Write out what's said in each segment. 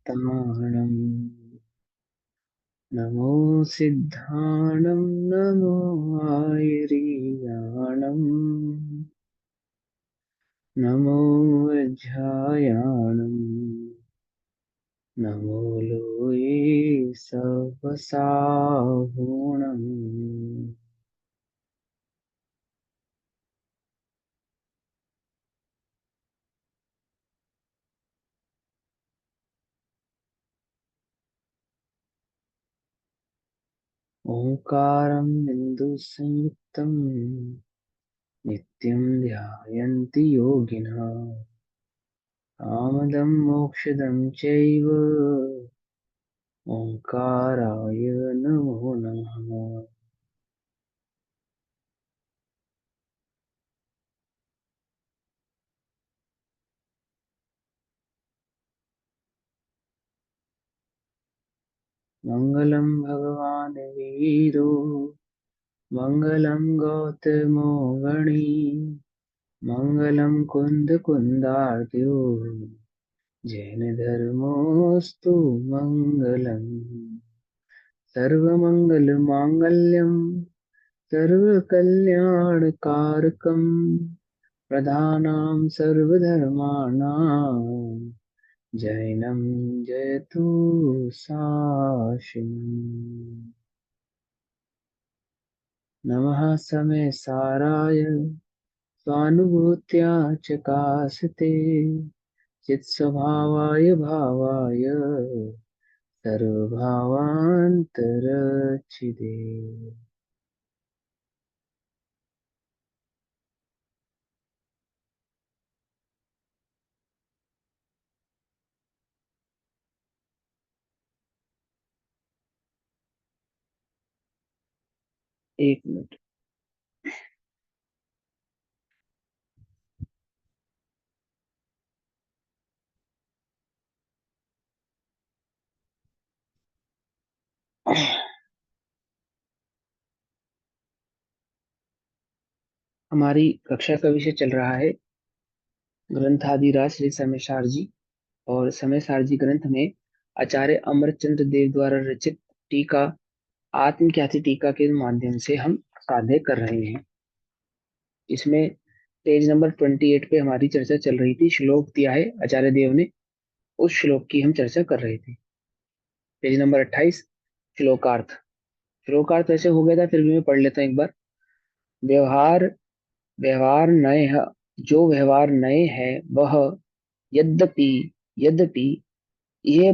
ताणम् नमो सिद्धाणं नमो आयर्याणम् नमो वज्रायाणम् नमो लोये सवसाहुणम्। ओंकारं बिन्दुसंयुक्तं नित्यं ध्यायन्ति योगिनः कामदं मोक्षदं चैव ओंकाराय नमो नमः। मंगलम भगवान वीरो मंगलम गौतमो गणी मंगलम कुंद कुंदार्यो जैन धर्मोस्तु मंगलम। सर्वमंगल मांगल्यम सर्वकल्याणकारकम प्रधानां सर्वधर्माणां जैनं जयतु साशिनम्। नमः समय साराय स्वानुभूत्या चकासते चित्स्वभावाय भावाय सर्वभावान्तरच्छिदे। एक मिनट। हमारी कक्षा का विषय चल रहा है ग्रंथादिराज श्री समय जी। और समय सारजी ग्रंथ में आचार्य अमरचंद्र देव द्वारा रचित टीका आत्मख्याति टीका के माध्यम से हम साधे कर रहे हैं। इसमें पेज नंबर 28 पे हमारी चर्चा चल रही थी। श्लोक दिया है आचार्य देव ने, उस श्लोक की हम चर्चा कर रहे थे। Page number 28 श्लोकार्थ। श्लोकार्थ ऐसे हो गया था, फिर भी मैं पढ़ लेता हूँ एक बार। व्यवहार व्यवहार नए है, जो व्यवहार नए है वह यद्यपि यद्यपि यह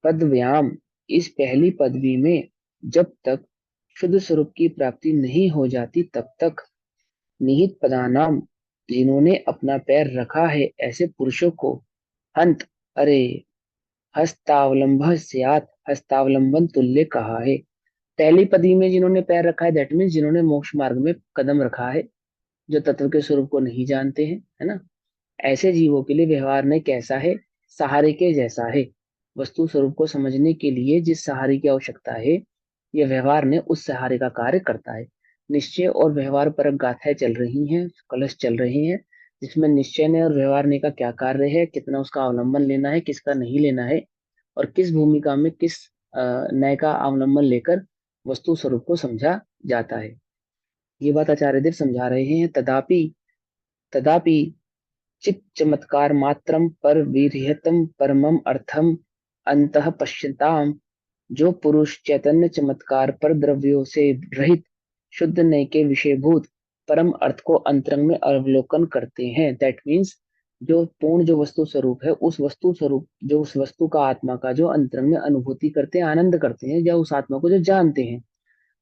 पदव्याम, इस पहली पदवी में जब तक शुद्ध स्वरूप की प्राप्ति नहीं हो जाती तब तक निहित पदानाम, जिन्होंने अपना पैर रखा है ऐसे पुरुषों को हंत, अरे हस्तावलंब स्यात्, हस्तावलंबन तुल्य कहा है। पहली पदी में जिन्होंने पैर रखा है, दैट मीन्स जिन्होंने मोक्ष मार्ग में कदम रखा है, जो तत्व के स्वरूप को नहीं जानते हैं, है ना। ऐसे जीवों के लिए व्यवहार ने कैसा है, सहारे के जैसा है। वस्तु स्वरूप को समझने के लिए जिस सहारे की आवश्यकता है, यह व्यवहार ने उस सहारे का कार्य करता है। निश्चय और व्यवहार परक गाथाएं चल रही हैं, कलश चल रहे हैं, जिसमें निश्चय ने और व्यवहार ने का क्या कार्य है, कितना उसका अवलंबन लेना है, किसका नहीं लेना है, और किस भूमिका में किस नय का अवलंबन लेकर वस्तु स्वरूप को समझा जाता है। ये बात आचार्य देव समझा रहे हैं। तदापि तदापि चित चमत्कार मात्रम पर वीर्यतम परमम अर्थम अंतः पश्यताम, जो पुरुष चैतन्य चमत्कार पर द्रव्यों से रहित शुद्ध नय के विषयभूत परम अर्थ को अंतरंग में अवलोकन करते हैं, दैट मीन्स जो पूर्ण जो वस्तु स्वरूप है, उस वस्तु स्वरूप जो उस वस्तु का आत्मा का जो अंतरंग में अनुभूति करते हैं, आनंद करते हैं, या उस आत्मा को जो जानते हैं,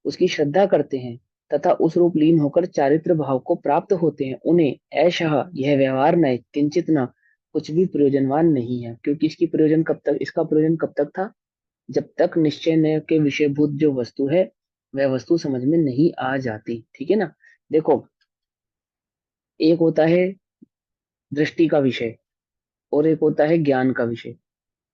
उसकी श्रद्धा करते हैं, तथा उस रूप लीन होकर चारित्र भाव को प्राप्त होते हैं, उन्हें ऐशः यह व्यवहार न किंचित न कुछ भी प्रयोजनवान नहीं है। क्योंकि इसका प्रयोजन कब तक था, जब तक निश्चय नय के विषयभूत जो वस्तु है वह वस्तु समझ में नहीं आ जाती। ठीक है ना। देखो, एक होता है दृष्टि का विषय और एक होता है ज्ञान का विषय।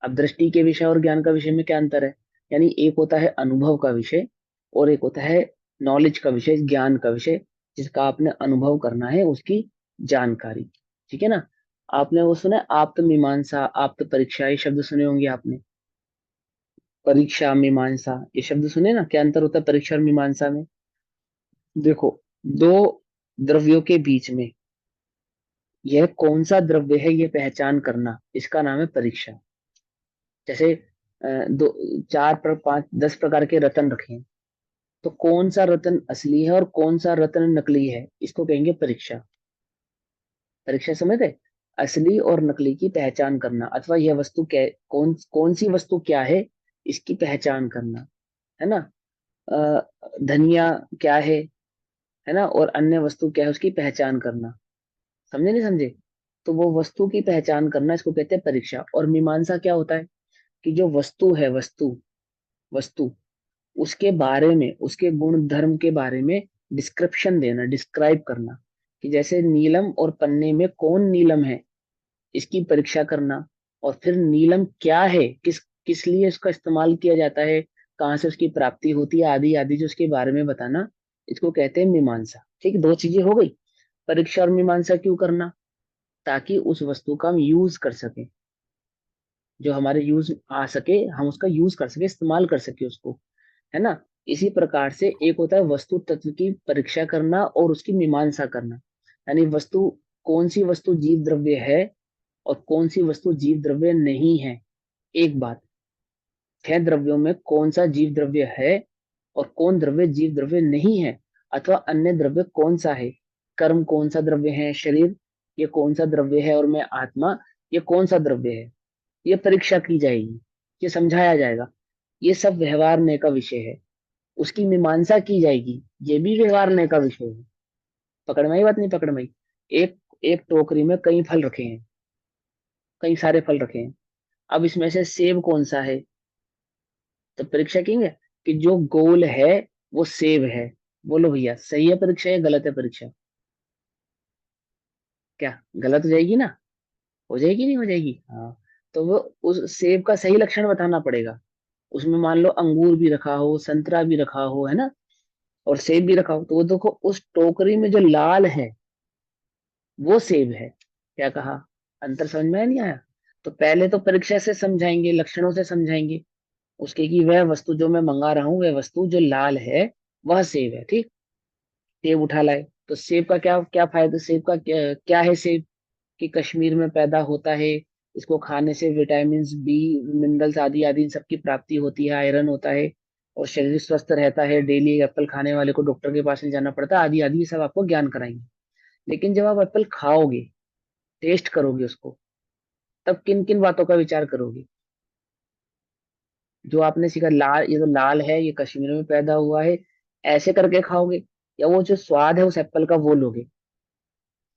अब दृष्टि के विषय और ज्ञान का विषय में क्या अंतर है, यानी एक होता है अनुभव का विषय और एक होता है नॉलेज का विषय, ज्ञान का विषय, जिसका आपने अनुभव करना है, उसकी जानकारी। ठीक है ना। आपने वो सुना है, आप्त मीमांसा, आप्त परीक्षा, ये शब्द सुने होंगे आपने। परीक्षा, मीमांसा, ये शब्द सुने ना, क्या अंतर होता है परीक्षा और मीमांसा में? देखो, दो द्रव्यों के बीच में यह कौन सा द्रव्य है ये पहचान करना, इसका नाम है परीक्षा। जैसे दो, चार पर पांच 10 प्रकार के रत्न रखे हैं, तो कौन सा रत्न असली है और कौन सा रत्न नकली है, इसको कहेंगे परीक्षा। परीक्षा समझ गए? असली और नकली की पहचान करना, अथवा यह वस्तु क्या, कौन कौन सी वस्तु क्या है, इसकी पहचान करना, है ना। धनिया क्या है ना, और अन्य वस्तु क्या है उसकी पहचान करना। समझे नहीं समझे? तो वो वस्तु की पहचान करना, इसको कहते हैं परीक्षा। और मीमांसा क्या होता है? कि जो वस्तु है, वस्तु वस्तु उसके बारे में, उसके गुण धर्म के बारे में डिस्क्रिप्शन देना, डिस्क्राइब करना, कि जैसे नीलम और पन्ने में कौन नीलम है, इसकी परीक्षा करना। और फिर नीलम क्या है, किस किस लिए इसका इस्तेमाल किया जाता है, कहाँ से उसकी प्राप्ति होती है, आदि आदि जो उसके बारे में बताना, इसको कहते हैं मीमांसा। ठीक, दो चीजें हो गई। परीक्षा और मीमांसा क्यों करना? ताकि उस वस्तु का हम यूज कर सके, जो हमारे यूज आ सके, हम उसका यूज कर सके, इस्तेमाल कर सके उसको, है ना। इसी प्रकार से एक होता है वस्तु तत्व की परीक्षा करना और उसकी मीमांसा करना, यानी वस्तु, कौन सी वस्तु जीव द्रव्य है और कौन सी वस्तु जीव द्रव्य नहीं है। एक बात, छह द्रव्यों में कौन सा जीव द्रव्य है और कौन द्रव्य जीव द्रव्य नहीं है, अथवा अन्य द्रव्य कौन सा है। कर्म कौन सा द्रव्य है, शरीर ये कौन सा द्रव्य है, और मैं आत्मा ये कौन सा द्रव्य है, ये परीक्षा की जाएगी, ये समझाया जाएगा। ये सब व्यवहारने का विषय है। उसकी मीमांसा की जाएगी, ये भी व्यवहारने का विषय है। पकड़ में आई बात नहीं पकड़ में आई? एक एक टोकरी में कई फल रखे हैं, कई सारे फल रखे हैं। अब इसमें से सेब कौन सा है, तो परीक्षा करेंगे कि जो गोल है वो सेब है। बोलो भैया, सही है परीक्षा या गलत है परीक्षा? क्या गलत हो जाएगी ना? हो जाएगी, नहीं हो जाएगी? हाँ। तो वो उस सेब का सही लक्षण बताना पड़ेगा। उसमें मान लो अंगूर भी रखा हो, संतरा भी रखा हो, है ना, और सेब भी रखा हो, तो वो देखो उस टोकरी में जो लाल है वो सेब है। क्या कहा? अंतर समझ में आया नहीं आया? तो पहले तो परीक्षा से समझाएंगे, लक्षणों से समझाएंगे उसके, कि वह वस्तु जो मैं मंगा रहा हूँ, वह वस्तु जो लाल है वह सेब है। ठीक, सेब उठा लाए, तो सेब का क्या क्या फायदा, सेब का क्या है सेब, कि कश्मीर में पैदा होता है, इसको खाने से विटामिन बी, मिनरल्स आदि आदि इन सबकी प्राप्ति होती है, आयरन होता है, और शरीर स्वस्थ रहता है, डेली एप्पल खाने वाले को डॉक्टर के पास नहीं जाना पड़ता, आदि आदि ये सब आपको ज्ञान कराएंगे। लेकिन जब आप एप्पल खाओगे, टेस्ट करोगे उसको, तब किन किन बातों का विचार करोगे? जो आपने सीखा, लाल, ये तो लाल है, ये कश्मीर में पैदा हुआ है, ऐसे करके खाओगे, या वो जो स्वाद है उस एप्पल का वो लोगे?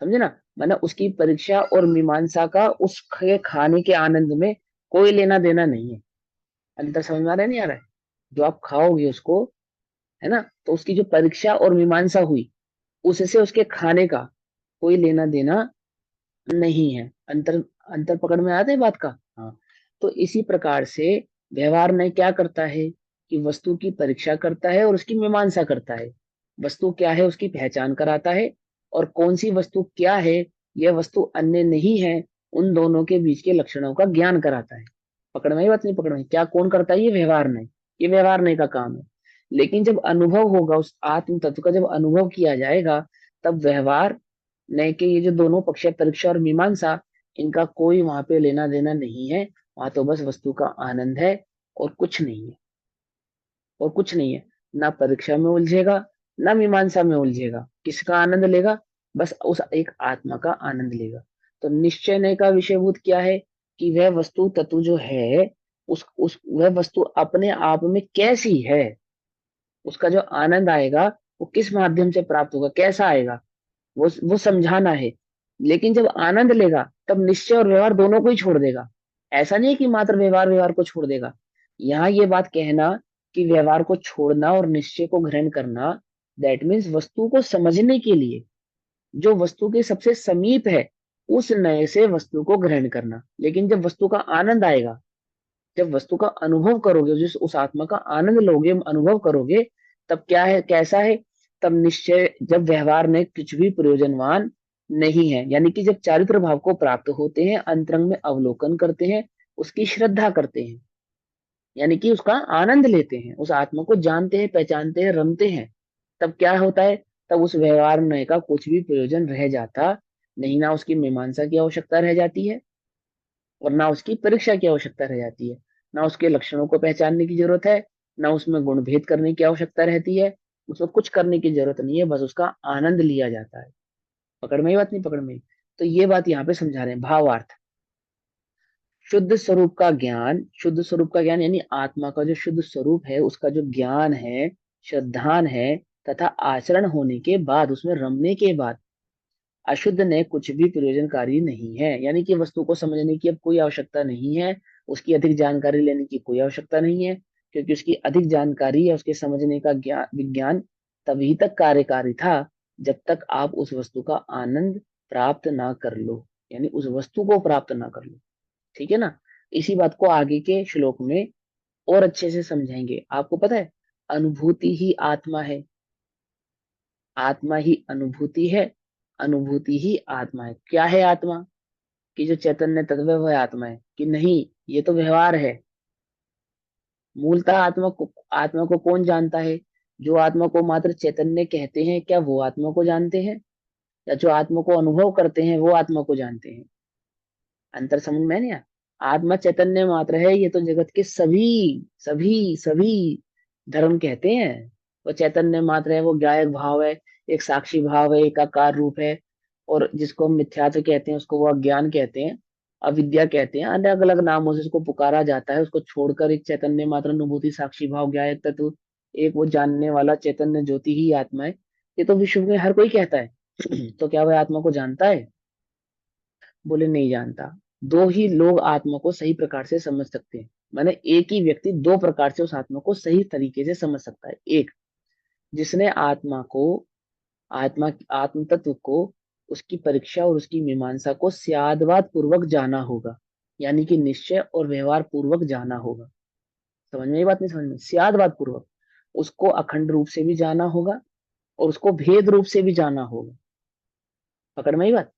समझे ना? मैंने उसकी परीक्षा और मीमांसा का उसके खाने के आनंद में कोई लेना देना नहीं है। अंतर समझ में आ रहा है नहीं आ रहा है? जो आप खाओगे उसको, है ना, तो उसकी जो परीक्षा और मीमांसा हुई, उससे उसके खाने का कोई लेना देना नहीं है। अंतर, अंतर पकड़ में आता है बात का? हाँ। तो इसी प्रकार से व्यवहार में क्या करता है, कि वस्तु की परीक्षा करता है और उसकी मीमांसा करता है। वस्तु क्या है उसकी पहचान कराता है, और कौन सी वस्तु क्या है, यह वस्तु अन्य नहीं है, उन दोनों के बीच के लक्षणों का ज्ञान कराता है। पकड़ में आई बात नहीं पकड़ में आई? क्या कौन करता है? ये व्यवहार नहीं, ये व्यवहार नहीं का काम है। लेकिन जब अनुभव होगा, उस आत्म तत्व का जब अनुभव किया जाएगा, तब व्यवहार नहीं, कि ये जो दोनों पक्ष है, परीक्षा और मीमांसा, इनका कोई वहां पे लेना देना नहीं है। वहां तो बस वस्तु का आनंद है, और कुछ नहीं है, और कुछ नहीं है। ना परीक्षा में उलझेगा, ना मीमांसा में उलझेगा। किसका आनंद लेगा? बस उस एक आत्मा का आनंद लेगा। तो निश्चय नहीं का विषयभूत क्या है, कि वह वस्तु तत्व जो है, उस वह वस्तु अपने आप में कैसी है, उसका जो आनंद आएगा वो किस माध्यम से प्राप्त होगा, कैसा आएगा, वो समझाना है। लेकिन जब आनंद लेगा, तब निश्चय और व्यवहार दोनों को ही छोड़ देगा। ऐसा नहीं है कि मात्र व्यवहार व्यवहार को छोड़ देगा। यहाँ ये बात कहना कि व्यवहार को छोड़ना और निश्चय को ग्रहण करना, दैट मीन्स वस्तु को समझने के लिए जो वस्तु के सबसे समीप है, उस नए से वस्तु को ग्रहण करना। लेकिन जब वस्तु का आनंद आएगा, जब वस्तु का अनुभव करोगे, जिस उस आत्मा का आनंद लोगे, अनुभव करोगे, तब क्या है, कैसा है? तब निश्चय, जब व्यवहार में कुछ भी प्रयोजनवान नहीं है। यानी कि जब चारित्र भाव को प्राप्त होते हैं, अंतरंग में अवलोकन करते हैं, उसकी श्रद्धा करते हैं, यानी कि उसका आनंद लेते हैं, उस आत्मा को जानते हैं, पहचानते हैं, रमते हैं, तब क्या होता है? तब उस व्यवहार में का कुछ भी प्रयोजन रह जाता नहीं। ना उसकी मीमांसा की आवश्यकता रह जाती है, और ना उसकी परीक्षा की आवश्यकता रह जाती है। ना उसके लक्षणों को पहचानने की जरूरत है, ना उसमें गुण भेद करने की आवश्यकता रहती है। उसमें कुछ करने की जरूरत नहीं है, बस उसका आनंद लिया जाता है। पकड़ में ही बात, नहीं पकड़ में ही? तो ये बात यहाँ पे समझा रहे हैं। भावार्थ, शुद्ध स्वरूप का ज्ञान, शुद्ध स्वरूप का ज्ञान यानी आत्मा का जो शुद्ध स्वरूप है, उसका जो ज्ञान है, श्रद्धान है, तथा आचरण होने के बाद, उसमें रमने के बाद, अशुद्ध ने कुछ भी प्रयोजनकारी नहीं है। यानी कि वस्तु को समझने की अब कोई आवश्यकता नहीं है, उसकी अधिक जानकारी लेने की कोई आवश्यकता नहीं है, क्योंकि उसकी अधिक जानकारी या उसके समझने का ज्ञान, विज्ञान तभी तक कार्यकारी था जब तक आप उस वस्तु का आनंद प्राप्त ना कर लो, यानी उस वस्तु को प्राप्त ना कर लो। ठीक है ना? इसी बात को आगे के श्लोक में और अच्छे से समझाएंगे। आपको पता है, अनुभूति ही आत्मा है, आत्मा ही अनुभूति है, अनुभूति ही आत्मा है। क्या है आत्मा? कि जो चैतन्य तत्व है वह आत्मा है कि नहीं? ये तो व्यवहार है। मूलतः आत्मा को कौन जानता है? जो आत्मा को मात्र चैतन्य कहते हैं, क्या वो आत्मा को जानते हैं? या जो आत्मा को अनुभव करते हैं वो आत्मा को जानते हैं? अंतर समझ में नहीं आया? आत्मा चैतन्य मात्र है, ये तो जगत के सभी सभी सभी धर्म कहते हैं। वो चैतन्य मात्र है, वो ज्ञायक भाव है, एक साक्षी भाव है, एक आकार रूप है। और जिसको हम मिथ्यात्व कहते हैं, उसको वो अज्ञान कहते हैं, अविद्या कहते हैं, अलग अलग नामों से उसको पुकारा जाता है। उसको छोड़कर एक चैतन्य मात्र, अनुभूति, साक्षी भाव, ज्ञायक तत्व, एक वो जानने वाला चैतन्य ज्योति ही आत्मा है। ये तो विश्व में हर कोई कहता है। तो क्या वह आत्मा को जानता है? बोले नहीं जानता। दो ही लोग आत्मा को सही प्रकार से समझ सकते हैं। माने एक ही व्यक्ति दो प्रकार से उस आत्मा को सही तरीके से समझ सकता है। एक, जिसने आत्मा को, आत्मा आत्म तत्व को, उसकी परीक्षा और उसकी मीमांसा को स्यादवाद पूर्वक जाना होगा, यानी कि निश्चय और व्यवहार पूर्वक जाना होगा। समझ में ये बात? नहीं समझ में? स्यादवाद पूर्वक उसको अखंड रूप से भी जाना होगा, और उसको भेद रूप से भी जाना होगा। पकड़ में ये बात?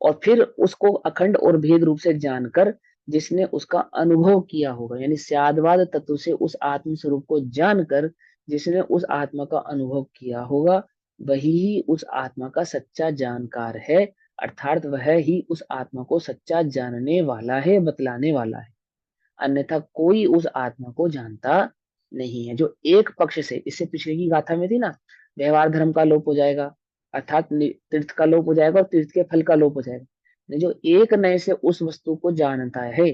और फिर उसको अखंड और भेद रूप से जानकर जिसने उसका अनुभव किया होगा, यानी स्यादवाद तत्व से उस आत्म स्वरूप को जानकर जिसने उस आत्मा का अनुभव किया होगा, वही ही उस आत्मा का सच्चा जानकार है। अर्थात वह ही उस आत्मा को सच्चा जानने वाला है, बतलाने वाला है। अन्यथा कोई उस आत्मा को जानता नहीं है। जो एक पक्ष से, इससे पिछले की गाथा में थी ना, व्यवहार धर्म का लोप हो जाएगा, अर्थात तीर्थ का लोप हो जाएगा और तीर्थ के फल का लोप हो जाएगा। नहीं, जो एक नए से उस वस्तु को जानता है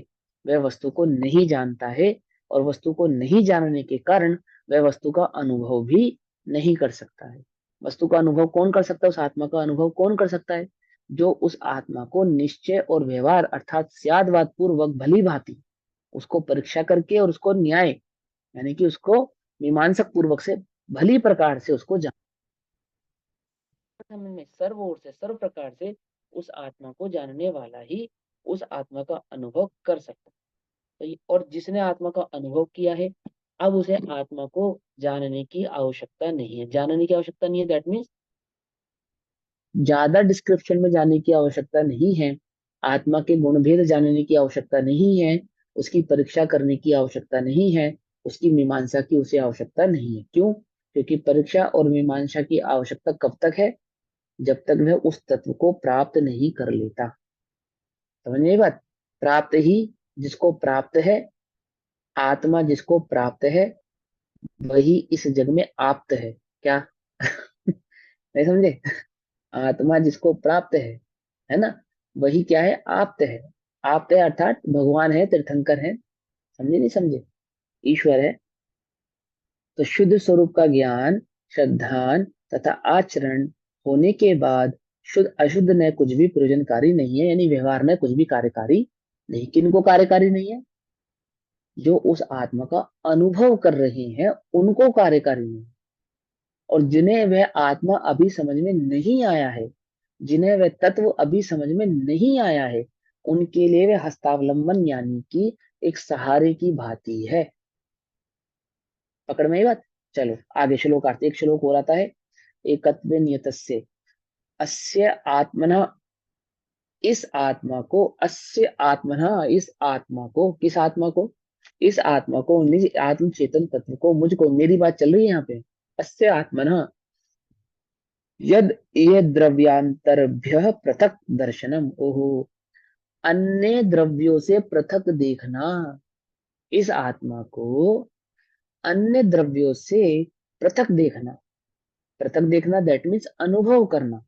वह वस्तु को नहीं जानता है, और वस्तु को नहीं जानने के कारण वह वस्तु का अनुभव भी नहीं कर सकता है। वस्तु का अनुभव कौन कर सकता है? उस आत्मा का अनुभव कौन कर सकता है? जो उस आत्मा को निश्चय और व्यवहार अर्थात स्यादवाद पूर्वक भली भांति उसको परीक्षा करके और उसको न्याय, यानी कि उसको मीमांसक पूर्वक से भली प्रकार से उसको जान, समझ में, सर्व ओर से, सर्व प्रकार से उस आत्मा को जानने वाला ही उस आत्मा का अनुभव कर सकता है। और जिसने आत्मा का अनुभव किया है, अब उसे आत्मा को जानने की आवश्यकता नहीं है। जानने की आवश्यकता नहीं है, दैट मीन्स ज्यादा डिस्क्रिप्शन में जाने की आवश्यकता नहीं है, आत्मा के गुण भेद जानने की आवश्यकता नहीं है, उसकी परीक्षा करने की आवश्यकता नहीं है, उसकी मीमांसा की उसे आवश्यकता नहीं है। क्यों? क्योंकि परीक्षा और मीमांसा की आवश्यकता कब तक है? जब तक वह उस तत्व को प्राप्त नहीं कर लेता। समझ में ये बात? प्राप्त ही, जिसको प्राप्त है, आत्मा जिसको प्राप्त है, वही इस जग में आप्त है। क्या? नहीं समझे? आत्मा जिसको प्राप्त है ना, वही क्या है? आप्त है। आप्त है अर्थात भगवान है, तीर्थंकर है। समझे नहीं समझे? ईश्वर है। तो शुद्ध स्वरूप का ज्ञान, श्रद्धान तथा आचरण होने के बाद शुद्ध अशुद्ध में कुछ भी प्रयोजनकारी नहीं है, यानी व्यवहार में कुछ भी कार्यकारी नहीं। किनको कार्यकारी नहीं है? जो उस आत्मा का अनुभव कर रहे हैं उनको कार्यकारी नहीं। और जिन्हें वह आत्मा अभी समझ में नहीं आया है, जिन्हें वह तत्व अभी समझ में नहीं आया है, उनके लिए वह हस्तावलंबन यानी कि एक सहारे की भांति है। पकड़ में ये बात? चलो आगे श्लोक आते, एक श्लोक हो रहा है। एकत्व नियतस्य अस्य आत्मना इस आत्मा को अस्य आत्मना, इस आत्मा को, किस आत्मा को, इस आत्मा को, निज आत्म चेतन तत्व को, मुझको, मेरी बात चल रही है यहाँ पे, अस्य आत्मना यद ये द्रव्यांतरभ्य पृथक दर्शनम, ओहो, अन्य द्रव्यों से पृथक देखना, इस आत्मा को अन्य द्रव्यों से पृथक देखना, पृथक देखना दैट मीन्स अनुभव करना,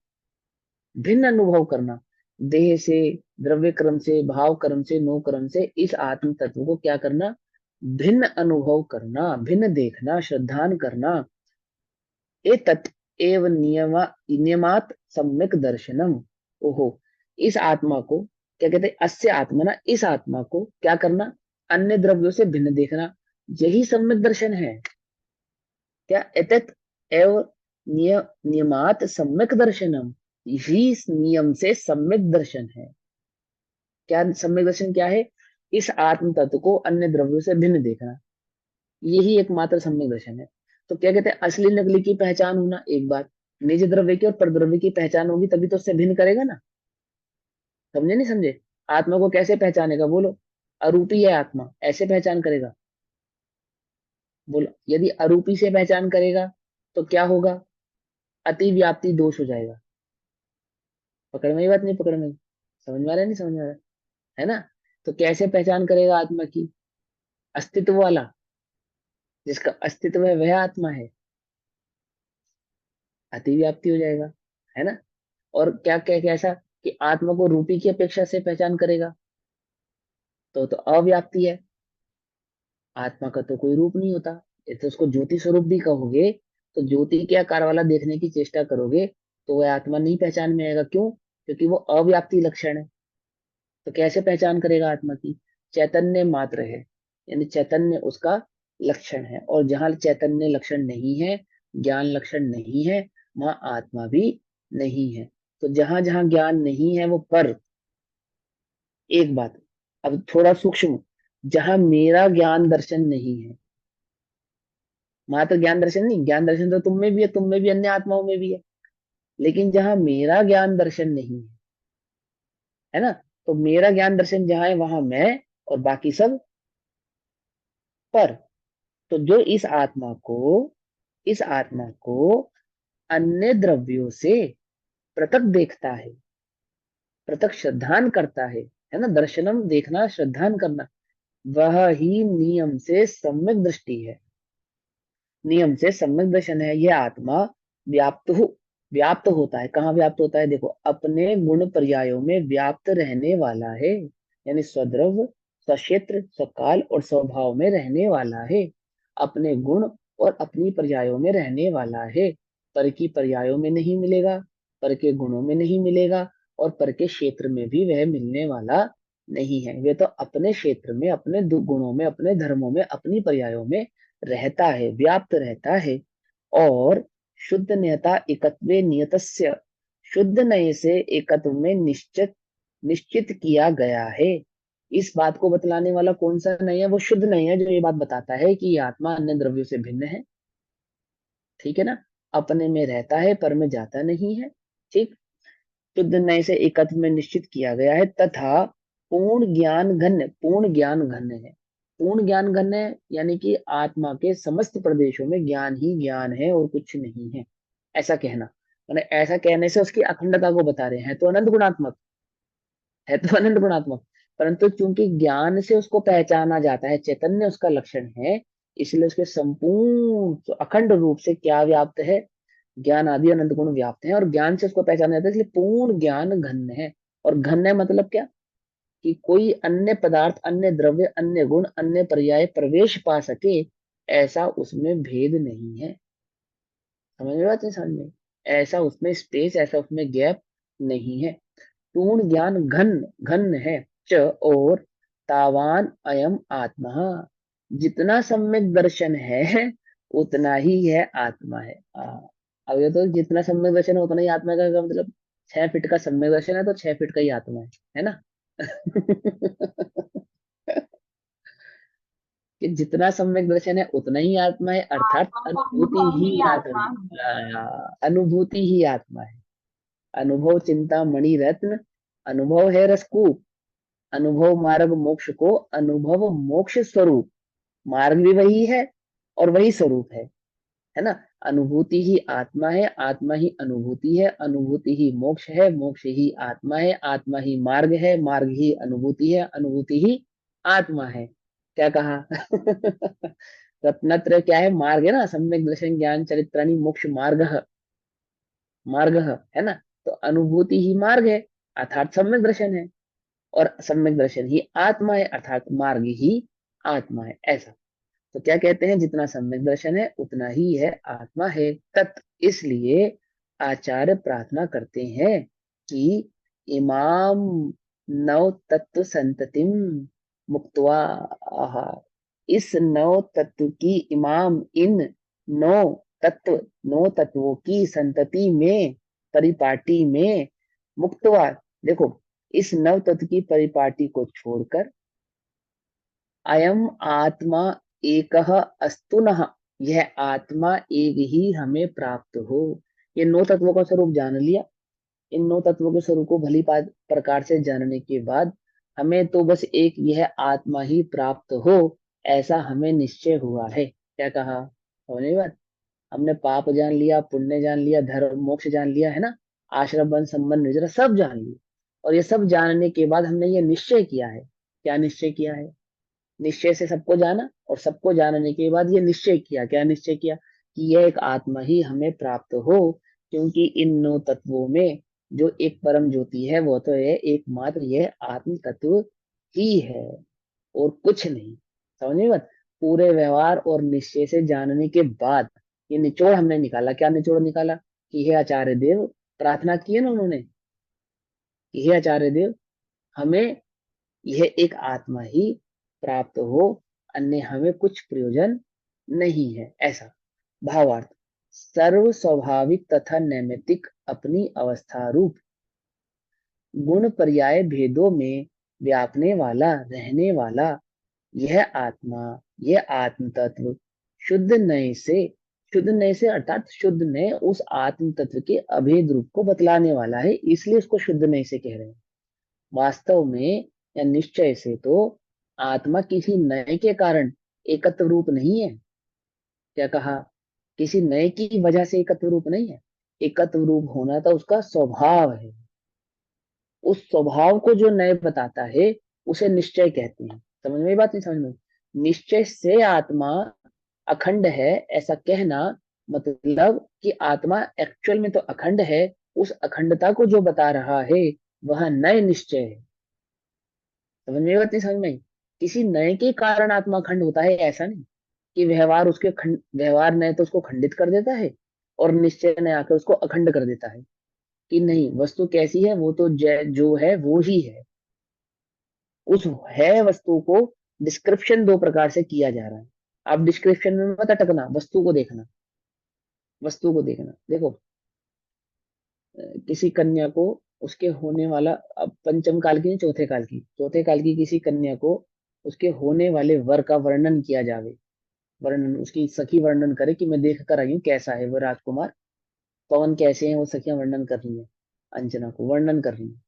भिन्न अनुभव करना, देह से, द्रव्य कर्म से, भाव कर्म से, नो कर्म से, इस आत्म तत्व को क्या करना, भिन्न अनुभव करना, भिन्न देखना, श्रद्धान करना, एतत् एव नियमात सम्यक दर्शनम, ओहो, इस आत्मा को क्या कहते हैं, अस्य आत्मा ना, इस आत्मा को क्या करना, अन्य द्रव्यों से भिन्न देखना, यही सम्यक दर्शन है। क्या एतत् एव नियमात सम्यक दर्शनम, यही इस नियम से सम्यक दर्शन है। क्या सम्यक दर्शन क्या है, इस आत्म तत्व को अन्य द्रव्यों से भिन्न देखना, यही एकमात्र सम्यक दर्शन है। तो क्या कहते हैं, असली नकली की पहचान होना एक बात, निज द्रव्य की और परद्रव्य की पहचान होगी तभी तो उससे भिन्न करेगा ना। समझे नहीं समझे, आत्मा को कैसे पहचानेगा बोलो, अरूपी है आत्मा, ऐसे पहचान करेगा, बोलो, यदि अरूपी से पहचान करेगा तो क्या होगा, अति व्याप्ति दोष हो जाएगा। पकड़ में ही बात, नहीं पकड़ में, समझ में आ रहा है, नहीं समझ में आ रहा है ना। तो कैसे पहचान करेगा आत्मा की, अस्तित्व वाला, जिसका अस्तित्व है वह आत्मा है, अतिव्याप्ति हो जाएगा, है ना। और क्या क्या कैसा कि आत्मा को रूपी की अपेक्षा से पहचान करेगा, तो अव्याप्ति है, आत्मा का तो कोई रूप नहीं होता। ये तो उसको ज्योति स्वरूप भी कहोगे, तो ज्योति के आकार वाला देखने की चेष्टा करोगे तो वह आत्मा नहीं पहचान में आएगा, क्यों, क्योंकि वो अव्याप्ति लक्षण है। तो कैसे पहचान करेगा आत्मा की, चैतन्य मात्र है, यानी चैतन्य उसका लक्षण है, और जहां चैतन्य लक्षण नहीं है, ज्ञान लक्षण नहीं है, वहां आत्मा भी नहीं है। तो जहां जहां ज्ञान नहीं है वो पर, एक बात, अब थोड़ा सूक्ष्म, जहां मेरा ज्ञान दर्शन नहीं है, मात्र ज्ञान दर्शन नहीं, ज्ञान दर्शन तो तुम में भी है, तुम में भी, अन्य आत्माओं में भी है, लेकिन जहां मेरा ज्ञान दर्शन नहीं है, है ना, तो मेरा ज्ञान दर्शन जहां है वहां मैं और बाकी सब पर। तो जो इस आत्मा को अन्य द्रव्यों से पृथक देखता है, पृथक श्रद्धान करता है ना, दर्शनम देखना, श्रद्धान करना, वह ही नियम से सम्यक दृष्टि है, नियम से सम्यक दर्शन है। यह आत्मा व्याप्त हो, व्याप्त होता है, कहाँ व्याप्त होता है, देखो, अपने गुण पर्यायों में व्याप्त रहने वाला है, यानी स्वद्रव्य, स्वक्षेत्र, स्वकाल और स्वभाव में रहने वाला है, अपने गुण और अपनी पर्यायों में रहने वाला है, पर की पर्यायों में नहीं मिलेगा, पर के गुणों में नहीं मिलेगा, और पर के क्षेत्र में भी वह मिलने वाला नहीं है। वे तो अपने क्षेत्र में, अपने गुणों में, अपने धर्मों में, अपनी पर्यायों में रहता है, व्याप्त रहता है। और शुद्ध नयता एकत्वे नियतस्य, शुद्ध नय से एकत्व में निश्चित निश्चित किया गया है। इस बात को बतलाने वाला कौन सा नय है, वो शुद्ध नय है, जो ये बात बताता है कि ये आत्मा अन्य द्रव्यों से भिन्न है, ठीक है ना, अपने में रहता है पर में जाता नहीं है, ठीक। शुद्ध नय से एकत्व में निश्चित किया गया है, तथा पूर्ण ज्ञान घन्य, पूर्ण ज्ञान घन्य है, पूर्ण ज्ञान घन्य है, यानी कि आत्मा के समस्त प्रदेशों में ज्ञान ही ज्ञान है और कुछ नहीं है, ऐसा कहना, मैंने ऐसा कहने से उसकी अखंडता को बता रहे हैं, तो अनंत गुणात्मक है, तो अनंत गुणात्मक, परंतु चूंकि ज्ञान से उसको पहचाना जाता है, चैतन्य उसका लक्षण है, इसलिए उसके संपूर्ण अखंड रूप से क्या व्याप्त है, ज्ञान आदि अनंत गुण व्याप्त है, और ज्ञान से उसको पहचाना जाता है, इसलिए पूर्ण ज्ञान घन्य है। और घन्य मतलब क्या, कि कोई अन्य पदार्थ, अन्य द्रव्य, अन्य गुण, अन्य पर्याय प्रवेश पा सके, ऐसा उसमें भेद नहीं है। समझ में बात नहीं, समझ में, ऐसा उसमें स्पेस, ऐसा उसमें गैप नहीं है। पूर्ण ज्ञान घन घन है, च और तावान अयम आत्मा, जितना सम्यक दर्शन है उतना ही है आत्मा है। अब ये तो जितना सम्यक दर्शन है उतना ही आत्मा का मतलब, 6 फीट का सम्यक दर्शन है तो 6 फीट का ही आत्मा है ना। कि जितना सम्यक दर्शन है उतना ही आत्मा है, अर्थात आत्मा को अनुभूति अनुभव ही ही आत्मा है। आत्मा, अनुभूति ही आत्मा है, अनुभव चिंता मणि रत्न, अनुभव है रसकूप, अनुभव मार्ग मोक्ष को अनुभव मोक्ष स्वरूप, मार्ग भी वही है और वही स्वरूप है ना। अनुभूति ही आत्मा है, आत्मा ही अनुभूति है, अनुभूति ही मोक्ष है, मोक्ष ही आत्मा है, आत्मा ही मार्ग है, मार्ग ही अनुभूति है, अनुभूति ही आत्मा है। क्या कहा? रत्नत्रय क्या है? मार्ग है ना, सम्यक दर्शन ज्ञान चरित्राणि मोक्ष मार्ग, मार्ग है ना। तो अनुभूति ही मार्ग है अर्थात सम्यक दर्शन है, और सम्यक दर्शन ही आत्मा है अर्थात मार्ग ही आत्मा है, ऐसा। तो क्या कहते हैं, जितना सम्यक दर्शन है उतना ही है आत्मा है तत्। इसलिए आचार्य प्रार्थना करते हैं कि इमाम नव तत्व संततिम मुक्त्वा, आहा, इस नव तत्व की, इमाम इन नौ तत्व, नौ तत्वों की संतति में, परिपाटी में, मुक्त्वा, देखो, इस नव तत्व की परिपाटी को छोड़कर, अयम आत्मा एकः अस्तु नः, यह आत्मा एक ही हमें प्राप्त हो। ये नौ तत्वों का स्वरूप जान लिया। इन नौ तत्वों के स्वरूप को भली प्रकार से जानने के बाद हमें तो बस एक यह आत्मा ही प्राप्त हो, ऐसा हमें निश्चय हुआ है। क्या कहा? समझ में बात? हमने पाप जान लिया, पुण्य जान लिया, धर्म मोक्ष जान लिया, है ना, आश्रम बंध संबंध निजरा सब जान लिया। और ये सब जानने के बाद हमने ये निश्चय किया है। क्या निश्चय किया है? निश्चय से सबको जाना, और सबको जानने के बाद ये निश्चय किया। क्या निश्चय किया? कि यह एक आत्मा ही हमें प्राप्त हो, क्योंकि इन नौ तत्वों में जो एक परम ज्योति है वो तो है एकमात्र यह आत्म तत्व ही है, और कुछ नहीं। समझ बात? पूरे व्यवहार और निश्चय से जानने के बाद ये निचोड़ हमने निकाला। क्या निचोड़ निकाला? कि हे आचार्य देव, प्रार्थना की है ना उन्होंने कि हे आचार्य देव, हमें यह एक आत्मा ही प्राप्त हो, अन्य हमें कुछ प्रयोजन नहीं है, ऐसा। भावार्थ, सर्व स्वाभाविक तथा नैमित्तिक अपनी अवस्था रूप गुण पर्याय भेदों में व्यापने वाला, रहने वाला यह आत्मा, यह आत्म तत्व शुद्ध नय से, शुद्ध नय से अर्थात शुद्ध नय उस आत्म तत्व के अभेद रूप को बतलाने वाला है, इसलिए उसको शुद्ध नय से कह रहे हैं। वास्तव में या निश्चय से तो आत्मा किसी नए के कारण एकत्व रूप नहीं है। क्या कहा? किसी नए की वजह से एकत्व रूप नहीं है। एकत्व रूप होना तो उसका स्वभाव है। उस स्वभाव को जो नए बताता है उसे निश्चय कहते हैं। समझ में ये बात? नहीं समझ में? निश्चय से आत्मा अखंड है ऐसा कहना, मतलब कि आत्मा एक्चुअल में तो अखंड है, उस अखंडता को जो बता रहा है वह नए निश्चय है। समझ में बात? नहीं समझ में आई? किसी नए के कारण आत्मा खंड होता है ऐसा नहीं, कि व्यवहार उसके खंड, व्यवहार नए तो उसको खंडित कर देता है और निश्चय ने आकर उसको अखंड कर देता है। कि नहीं, वस्तु कैसी है, वो तो जो है वो ही है। उस है वस्तु को डिस्क्रिप्शन दो प्रकार से किया जा रहा है। आप डिस्क्रिप्शन में मत अटकना, वस्तु को देखना। वस्तु को देखना, देखो, किसी कन्या को उसके होने वाला, अब पंचम काल की नहीं, चौथे काल की, चौथे काल की किसी कन्या को उसके होने वाले वर का वर्णन किया जावे। वर्णन, उसकी सखी वर्णन करे कि मैं देख कर आई हूँ कैसा है वो राजकुमार, पवन कैसे हैं, वो सखियां वर्णन कर रही है, अंजना को वर्णन कर रही है।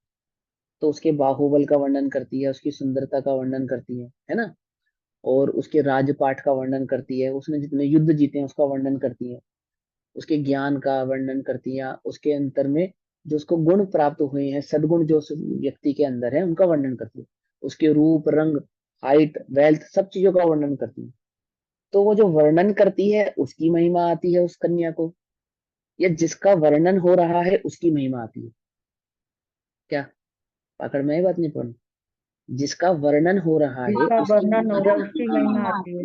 तो उसके बाहुबल का वर्णन करती है, उसकी सुंदरता का वर्णन करती है ना, और उसके राजपाट का वर्णन करती है, उसने जितने युद्ध जीते हैं उसका वर्णन करती है, उसके ज्ञान का वर्णन करती है, उसके अंतर में जो उसको गुण प्राप्त हुए हैं, सद्गुण जो उस व्यक्ति के अंदर है उनका वर्णन करती है, उसके रूप रंग, हाइट, वेल्थ, सब चीजों का वर्णन करती है। तो वो जो वर्णन करती है उसकी महिमा आती है उस कन्या को, या जिसका वर्णन हो रहा है उसकी महिमा आती है? क्या पकड़ में आई बात? नहीं पड़ी? जिसका वर्णन हो रहा है जिसका उसकी वर्णन महिमा हो रहा है उसकी आती महिमा है। आती है।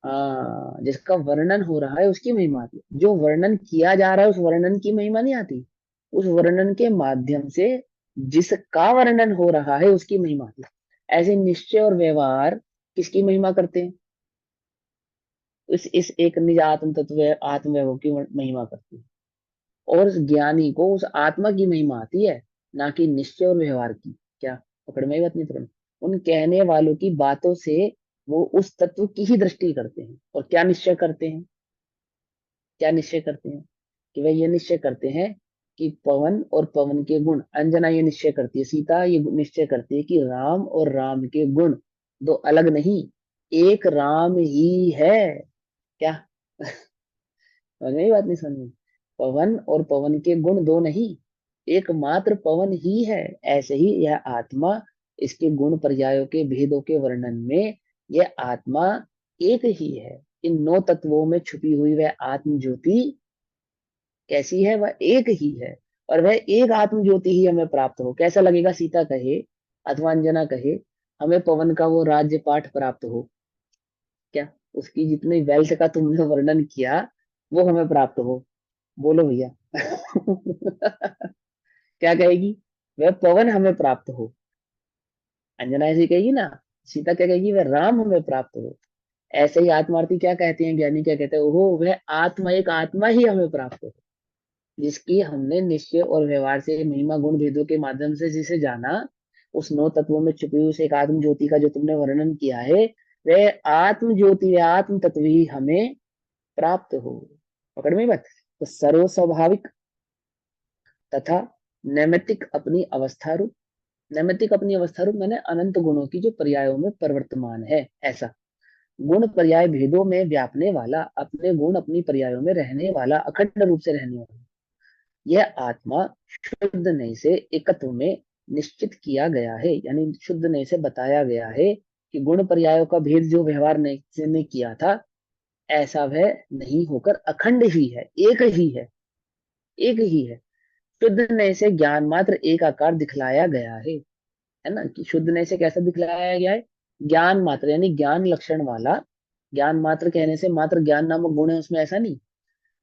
हाँ, जिसका वर्णन हो रहा है उसकी महिमा आती है, जो वर्णन किया जा रहा है उस वर्णन की महिमा नहीं आती। उस वर्णन के माध्यम से जिसका वर्णन हो रहा है उसकी महिमा आती है। ऐसे निश्चय और व्यवहार किसकी महिमा करते हैं? इस एक निज आत्म तत्व आत्म वैभव की महिमा करते हैं। और उस ज्ञानी को उस आत्मा की महिमा आती है, ना कि निश्चय और व्यवहार की। क्या पकड़ में आई बात? नहीं पकड़? उन कहने वालों की बातों से वो उस तत्व की ही दृष्टि करते हैं, और क्या निश्चय करते हैं? क्या निश्चय करते हैं? कि वे ये निश्चय करते हैं कि पवन और पवन के गुण, अंजना ये निश्चय करती है, सीता ये निश्चय करती है कि राम और राम के गुण दो अलग नहीं, एक राम ही है। क्या समझ में? बात नहीं समझ में? पवन और पवन के गुण दो नहीं, एकमात्र पवन ही है। ऐसे ही यह आत्मा, इसके गुण पर्यायों के भेदों के वर्णन में यह आत्मा एक ही है। इन नौ तत्वों में छुपी हुई वह आत्म ज्योति कैसी है? वह एक ही है, और वह एक आत्म ज्योति ही हमें प्राप्त हो। कैसा लगेगा सीता कहे अथवा अंजना कहे हमें पवन का वो राज्य पाठ प्राप्त हो? क्या उसकी जितनी वेल्थ का तुमने वर्णन किया वो हमें प्राप्त हो? बोलो भैया। क्या कहेगी? वह पवन हमें प्राप्त हो। अंजना ऐसी कहेगी ना, सीता क्या कहेगी? वह राम हमें प्राप्त हो। ऐसे ही आत्मार्थी क्या कहते हैं, ज्ञानी क्या कहते हैं? ओहो, वह आत्मा, एक आत्मा ही हमें प्राप्त हो, जिसकी हमने निश्चय और व्यवहार से महिमा गुण भेदों के माध्यम से जिसे जाना, उस नौ तत्वों में छुपी हुई उस एक आत्म ज्योति का जो तुमने वर्णन किया है, वह आत्म ज्योति, वह आत्म तत्व ही हमें प्राप्त हो। पकड़ में बात? तो सर्व स्वाभाविक तथा नैमित्तिक अपनी अवस्था रूप, नैमित्तिक अपनी अवस्था रूप मैंने अनंत गुणों की जो पर्यायों में परिवर्तमान है, ऐसा गुण पर्याय भेदों में व्यापने वाला, अपने गुण अपनी पर्यायों में रहने वाला, अखंड रूप से रहने वाला, यह आत्मा शुद्ध नय से एकत्व में निश्चित किया गया है। यानी शुद्ध नय से बताया गया है कि गुण पर्यायों का भेद जो व्यवहार ने किया था, ऐसा वह नहीं होकर अखंड ही है, एक ही है, एक ही है। शुद्ध नय से ज्ञान मात्र एक आकार दिखलाया गया है ना? कि शुद्ध नय से कैसा दिखलाया गया है? ज्ञान मात्र, यानी ज्ञान लक्षण वाला। ज्ञान मात्र कहने से मात्र ज्ञान नामक गुण है उसमें, ऐसा नहीं।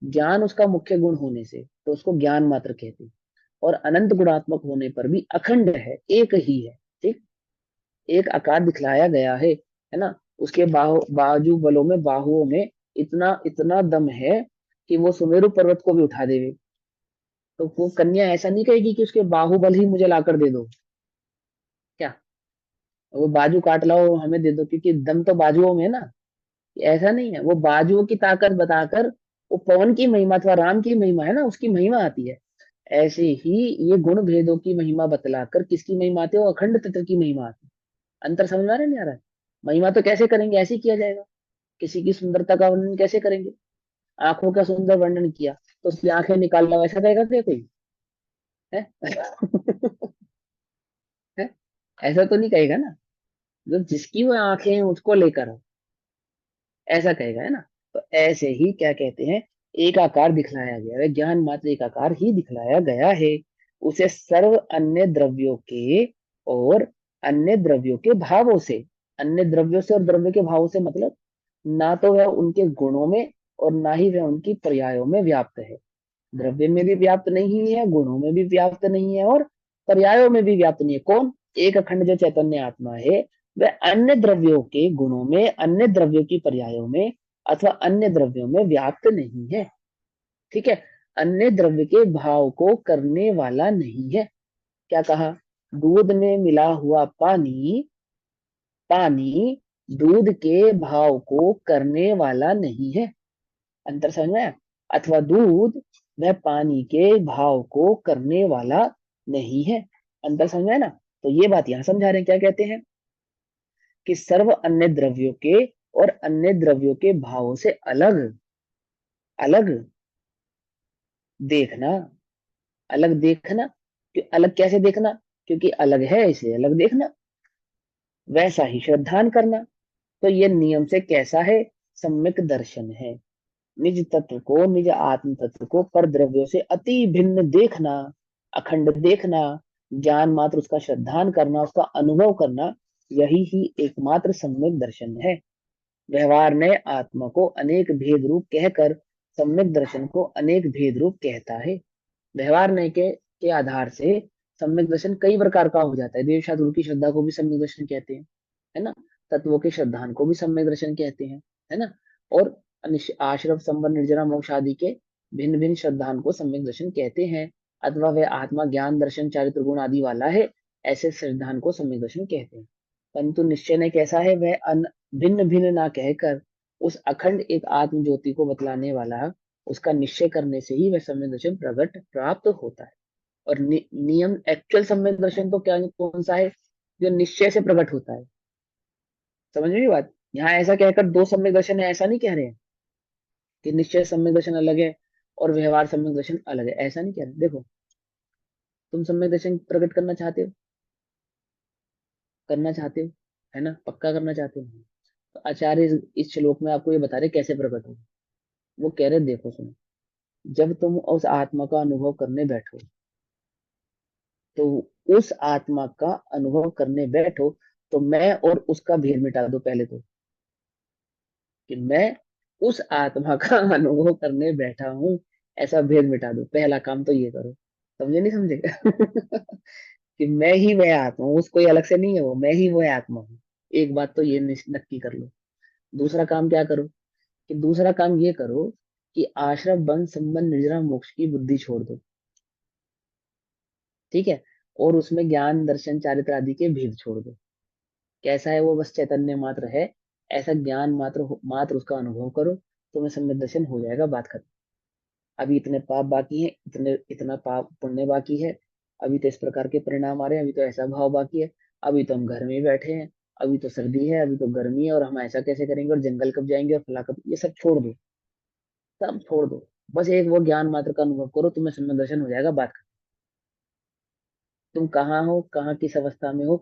ज्ञान उसका मुख्य गुण होने से तो उसको ज्ञान मात्र कहते हैं। और अनंत गुणात्मक होने पर भी अखंड है, एक ही है। ठीक, एक आकार दिखलाया गया है ना? उसके बाजू बलों में, बाहुओं में इतना इतना दम है कि वो सुमेरु पर्वत को भी उठा देवे। तो वो कन्या ऐसा नहीं कहेगी कि उसके बाहुबल ही मुझे लाकर दे दो। क्या वो बाजू काट लाओ हमें दे दो, क्योंकि दम तो बाजुओं में है ना? ऐसा नहीं है, वो बाजुओं की ताकत बताकर वो पवन की महिमा अथवा राम की महिमा है ना, उसकी महिमा आती है। ऐसे ही ये गुण भेदों की महिमा बतलाकर किसकी महिमा आती है? वो अखंड तत्व की महिमा आती है। अंतर समझ में आ रहा है नहीं आ रहा है? महिमा तो कैसे करेंगे? ऐसे ही किया जाएगा। किसी की सुंदरता का वर्णन कैसे करेंगे? आंखों का सुंदर वर्णन किया तो उसकी आंखें निकाल लो, ऐसा कहेगा क्या कोई? है? है? ऐसा तो नहीं कहेगा ना। जो जिसकी वो आंखें हैं उसको लेकर आओ, ऐसा कहेगा, है ना? तो ऐसे ही क्या कहते हैं, एक आकार दिखलाया गया है, ज्ञान मात्र एक आकार ही दिखलाया गया है। उसे सर्व अन्य द्रव्यों के और अन्य द्रव्यों के भावों से, अन्य द्रव्यों से और द्रव्य के भावों से मतलब, ना तो वह उनके गुणों में और ना ही वह उनकी पर्यायों में व्याप्त है। द्रव्य में भी व्याप्त नहीं है, गुणों में भी व्याप्त नहीं है, और पर्यायों में भी व्याप्त नहीं है। कौन? एक अखंड जो चैतन्य आत्मा है, वह अन्य द्रव्यों के गुणों में, अन्य द्रव्यों की पर्यायों में अथवा अन्य द्रव्यों में व्याप्त नहीं है। ठीक है? अन्य द्रव्य के भाव को करने वाला नहीं है। क्या कहा? दूध में मिला हुआ पानी, पानी दूध के भाव को करने वाला नहीं है। अंतर समझ में आया? अथवा दूध वह पानी के भाव को करने वाला नहीं है। अंतर समझ में आया ना? तो ये बात यहां समझा रहे हैं, क्या कहते हैं कि सर्व अन्य द्रव्यों के और अन्य द्रव्यों के भावों से अलग, अलग देखना, अलग देखना। कि अलग कैसे देखना? क्योंकि अलग है इसे अलग देखना। वैसा ही श्रद्धान करना। तो ये नियम से कैसा है? सम्यक दर्शन है। निज तत्व को, निज आत्म तत्व को पर द्रव्यों से अति भिन्न देखना, अखंड देखना, ज्ञान मात्र उसका श्रद्धान करना, उसका अनुभव करना, यही ही एकमात्र सम्यक दर्शन है। व्यवहार ने आत्मा को अनेक भेद रूप कहकर सम्यक दर्शन को अनेक भेद रूप कहता है। व्यवहार ने के आधार से सम्यक दर्शन कई प्रकार का हो जाता है। देव शास्त्रों की श्रद्धा को भी सम्यक दर्शन कहते हैं, है ना? तत्वों के श्रद्धान को भी सम्यक दर्शन कहते हैं, है ना? और आश्रम संवर निर्जरा मोक्ष आदि के भिन्न भिन्न श्रद्धान को सम्यक दर्शन कहते हैं। अथवा वह आत्मा ज्ञान दर्शन चारित्र गुण आदि वाला है, ऐसे श्रद्धान को सम्यक दर्शन कहते हैं। परंतु निश्चय ने कैसा है? वह भिन्न भिन्न ना कहकर उस अखंड एक आत्म ज्योति को बतलाने वाला उसका निश्चय करने से ही वह सम्यक दर्शन प्रकट प्राप्त होता है। और नियम एक्चुअल सम्यक दर्शन तो क्या कौन सा है, जो निश्चय से प्रकट होता है। समझ में ये बात, यहाँ ऐसा कहकर दो सम्यक दर्शन है ऐसा नहीं कह रहे हैं कि निश्चय सम्यक दर्शन अलग है और व्यवहार सम्यक दर्शन अलग है, ऐसा नहीं कह रहे। देखो, तुम सम्यक दर्शन प्रकट करना चाहते हो, है ना, पक्का करना चाहते हो। तो आचार्य इस श्लोक में आपको ये बता रहे कैसे प्रकट हो। वो कह रहे देखो सुनो, जब तुम उस आत्मा का अनुभव करने बैठो, तो उस आत्मा का अनुभव करने बैठो, तो मैं और उसका भेद मिटा दो पहले तो, कि मैं उस आत्मा का अनुभव करने बैठा हूं, ऐसा भेद मिटा दो। पहला काम तो ये करो। समझे नहीं समझे कि मैं ही वह आत्मा हूँ, उस कोई अलग से नहीं है, वो मैं ही वह आत्मा हूँ। एक बात तो ये नक्की कर लो। दूसरा काम क्या करो, कि दूसरा काम ये करो कि आश्रम बंध संबंध निर्जरा मोक्ष की बुद्धि छोड़ दो। ठीक है, और उसमें ज्ञान दर्शन चारित्र आदि के भेद छोड़ दो। कैसा है वो, बस चैतन्य मात्र है, ऐसा ज्ञान मात्र उसका अनुभव करो, तुम्हें सम्यक दर्शन हो जाएगा, बात खत्म। अभी इतने पाप बाकी है, इतना पाप पुण्य बाकी है, अभी तो इस प्रकार के परिणाम आ रहे हैं, अभी तो ऐसा भाव बाकी है, अभी तो हम घर में ही बैठे हैं, अभी तो सर्दी है, अभी तो गर्मी है, और हम ऐसा कैसे करेंगे, और जंगल कब जाएंगे, और फला कब, ये सब छोड़ दो, सब छोड़ दो। बस एक वो ज्ञान मात्र का अनुभव करो, तुम्हें सम्यक दर्शन हो जाएगा, बात खत्म। तुम कहाँ हो, कहाँ किस अवस्था में हो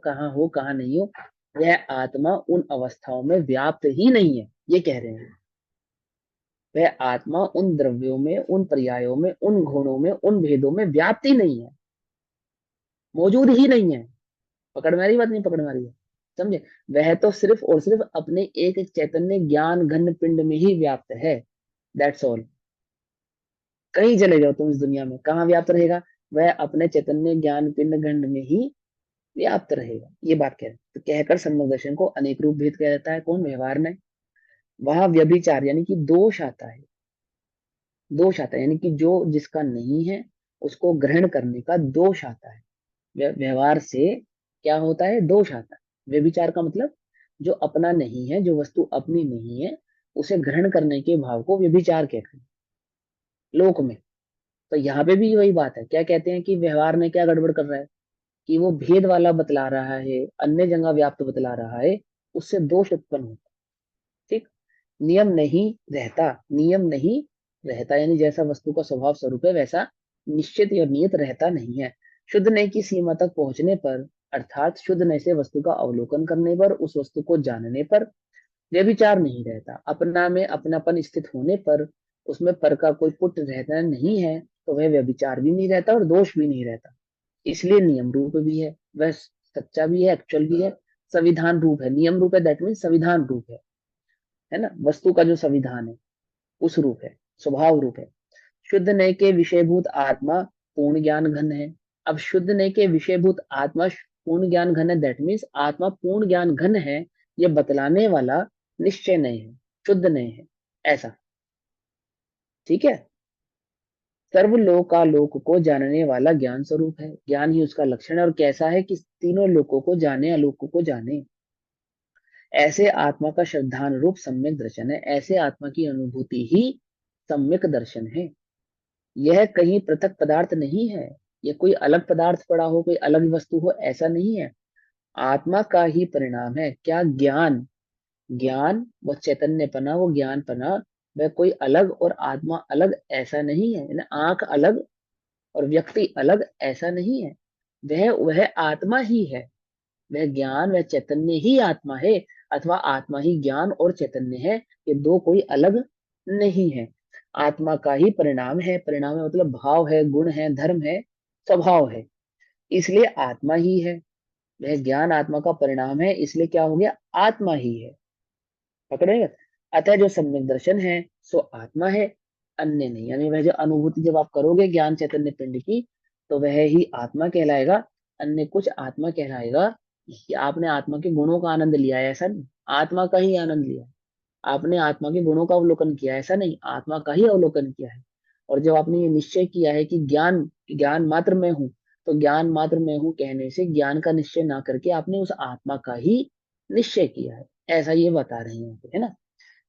कहाँ नहीं हो, वह आत्मा उन अवस्थाओं में व्याप्त ही नहीं है, ये कह रहे हैं। वह आत्मा उन द्रव्यों में, उन पर्यायों में, उन गुणों में, उन भेदों में व्याप्त ही नहीं है, मौजूद ही नहीं है। पकड़ में आ रही बात, नहीं पकड़ में आ रही है, समझे। वह तो सिर्फ और सिर्फ अपने एक एक चैतन्य ज्ञान घन पिंड में ही व्याप्त है, दैट्स ऑल। कहीं चले जाओ तुम इस दुनिया में, कहाँ व्याप्त रहेगा, वह अपने चैतन्य ज्ञान पिंड घन में ही व्याप्त रहेगा, ये बात कह रहे हैं। तो कहकर सम्यक दर्शन को अनेक रूप भेद किया जाता है, कौन, व्यवहार में। वहां व्यभिचार यानी कि दोष आता है, दोष आता है, यानी कि जो जिसका नहीं है उसको ग्रहण करने का दोष आता है। व्यवहार से क्या होता है, दोष आता है। व्यभिचार का मतलब जो अपना नहीं है, जो वस्तु अपनी नहीं है, उसे ग्रहण करने के भाव को व्यभिचार कहते हैं लोक में। तो यहाँ पे भी वही बात है, क्या कहते हैं कि व्यवहार में क्या गड़बड़ कर रहा है, कि वो भेद वाला बतला रहा है, अन्य जगह व्याप्त बतला रहा है, उससे दोष उत्पन्न होता है। ठीक, नियम नहीं रहता, नियम नहीं रहता, यानी जैसा वस्तु का स्वभाव स्वरूप है वैसा निश्चित और नियत रहता नहीं है। शुद्ध नय की सीमा तक पहुंचने पर, अर्थात शुद्ध नय से वस्तु का अवलोकन करने पर, उस वस्तु को जानने पर व्यभिचार नहीं रहता। अपना में अपनापन स्थित होने पर उसमें पर का कोई पुट रहता नहीं है, तो वह व्यभिचार भी नहीं रहता और दोष भी नहीं रहता। इसलिए नियम रूप भी है, वह सच्चा भी है, एक्चुअल भी है, संविधान रूप है। नियम रूप है दैट मीन संविधान रूप है ना, वस्तु का जो संविधान है उस रूप है, स्वभाव रूप है। शुद्ध नय के विषयभूत आत्मा पूर्ण ज्ञान घन है। अब शुद्ध नय के विषयभूत आत्मा पूर्ण ज्ञान घन है, दैट मीन्स आत्मा पूर्ण ज्ञान घन है, ये बतलाने वाला निश्चय नहीं है, शुद्ध नहीं है, ऐसा। ठीक है, सर्वलोकालोक को जानने वाला ज्ञान स्वरूप है, ज्ञान ही उसका लक्षण है, और कैसा है कि तीनों लोकों को जाने, आलोक को जाने। ऐसे आत्मा का श्रद्धानुरूप सम्यक दर्शन है, ऐसे आत्मा की अनुभूति ही सम्यक दर्शन है। यह कहीं पृथक पदार्थ नहीं है, यह कोई अलग पदार्थ पड़ा हो, कोई अलग वस्तु हो, ऐसा नहीं है। आत्मा का ही परिणाम है। क्या, ज्ञान, ज्ञान वो चैतन्यपना, वो ज्ञानपना, वह कोई अलग और आत्मा अलग ऐसा नहीं है, यानी आंख अलग और व्यक्ति अलग ऐसा नहीं है। वह आत्मा ही है, वह ज्ञान, वह चैतन्य ही आत्मा है, अथवा आत्मा ही ज्ञान और चैतन्य है, ये दो कोई अलग नहीं है। आत्मा का ही परिणाम है, परिणाम है मतलब भाव है, गुण है, धर्म है, स्वभाव है, इसलिए आत्मा ही है। वह ज्ञान आत्मा का परिणाम है, इसलिए क्या हो गया, आत्मा ही है। पकड़ेगा। अतः जो सम्यक दर्शन है सो आत्मा है, अन्य नहीं। यानी वह जो अनुभूति जब आप करोगे ज्ञान चैतन्य पिंड की, तो वह ही आत्मा कहलाएगा, अन्य कुछ आत्मा कहलाएगा। कि आपने आत्मा के गुणों का आनंद लिया है ऐसा नहीं, आत्मा का ही आनंद लिया। आपने आत्मा के गुणों का अवलोकन किया है ऐसा नहीं, आत्मा का ही अवलोकन किया है। और जब आपने ये निश्चय किया है कि ज्ञान, ज्ञान मात्र मैं हूँ, तो ज्ञान मात्र मैं हूँ कहने से ज्ञान का निश्चय ना करके आपने उस आत्मा का ही निश्चय किया है, ऐसा ये बता रहे हैं, है ना।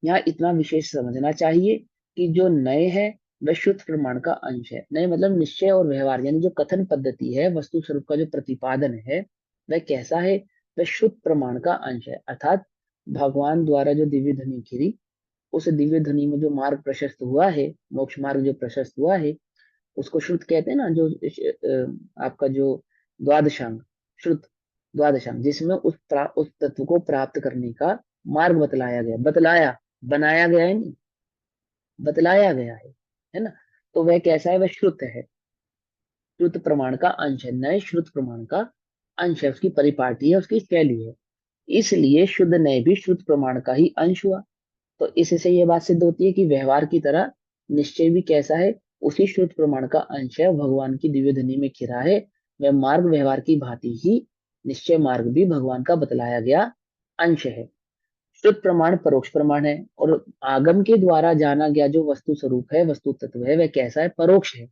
यहाँ इतना विशेष समझना चाहिए कि जो नए है वह शुद्ध प्रमाण का अंश है। नहीं मतलब निश्चय और व्यवहार यानी जो कथन पद्धति है, वस्तु स्वरूप का जो प्रतिपादन है, वह कैसा है? वह शुद्ध प्रमाण का अंश है। अर्थात भगवान द्वारा जो दिव्य ध्वनि घिरी, उस दिव्य ध्वनि में जो मार्ग प्रशस्त हुआ है, मोक्ष मार्ग जो प्रशस्त हुआ है, उसको श्रुत कहते हैं ना। जो आपका जो द्वादशांग, श्रुत द्वादशांग, जिसमें उस तत्व को प्राप्त करने का मार्ग बतलाया गया, बतलाया, बनाया गया है नहीं, बतलाया गया है ना। तो वह कैसा है? वह श्रुत है, श्रुत प्रमाण का अंश है, नए श्रुत प्रमाण का अंश है, उसकी परिपाटी है, उसकी शैली है। इसलिए शुद्ध नय भी श्रुत प्रमाण का ही अंश हुआ। तो इससे ये बात सिद्ध होती है कि व्यवहार की तरह निश्चय भी कैसा है? उसी श्रुत प्रमाण का अंश है, भगवान की दिव्य ध्वनि में खिरा है। वह मार्ग व्यवहार की भांति ही निश्चय मार्ग भी भगवान का बतलाया गया अंश है। शुद्ध प्रमाण परोक्ष प्रमाण है, और आगम के द्वारा जाना गया जो वस्तु स्वरूप है, वस्तु तत्व है, वह कैसा है? परोक्ष है।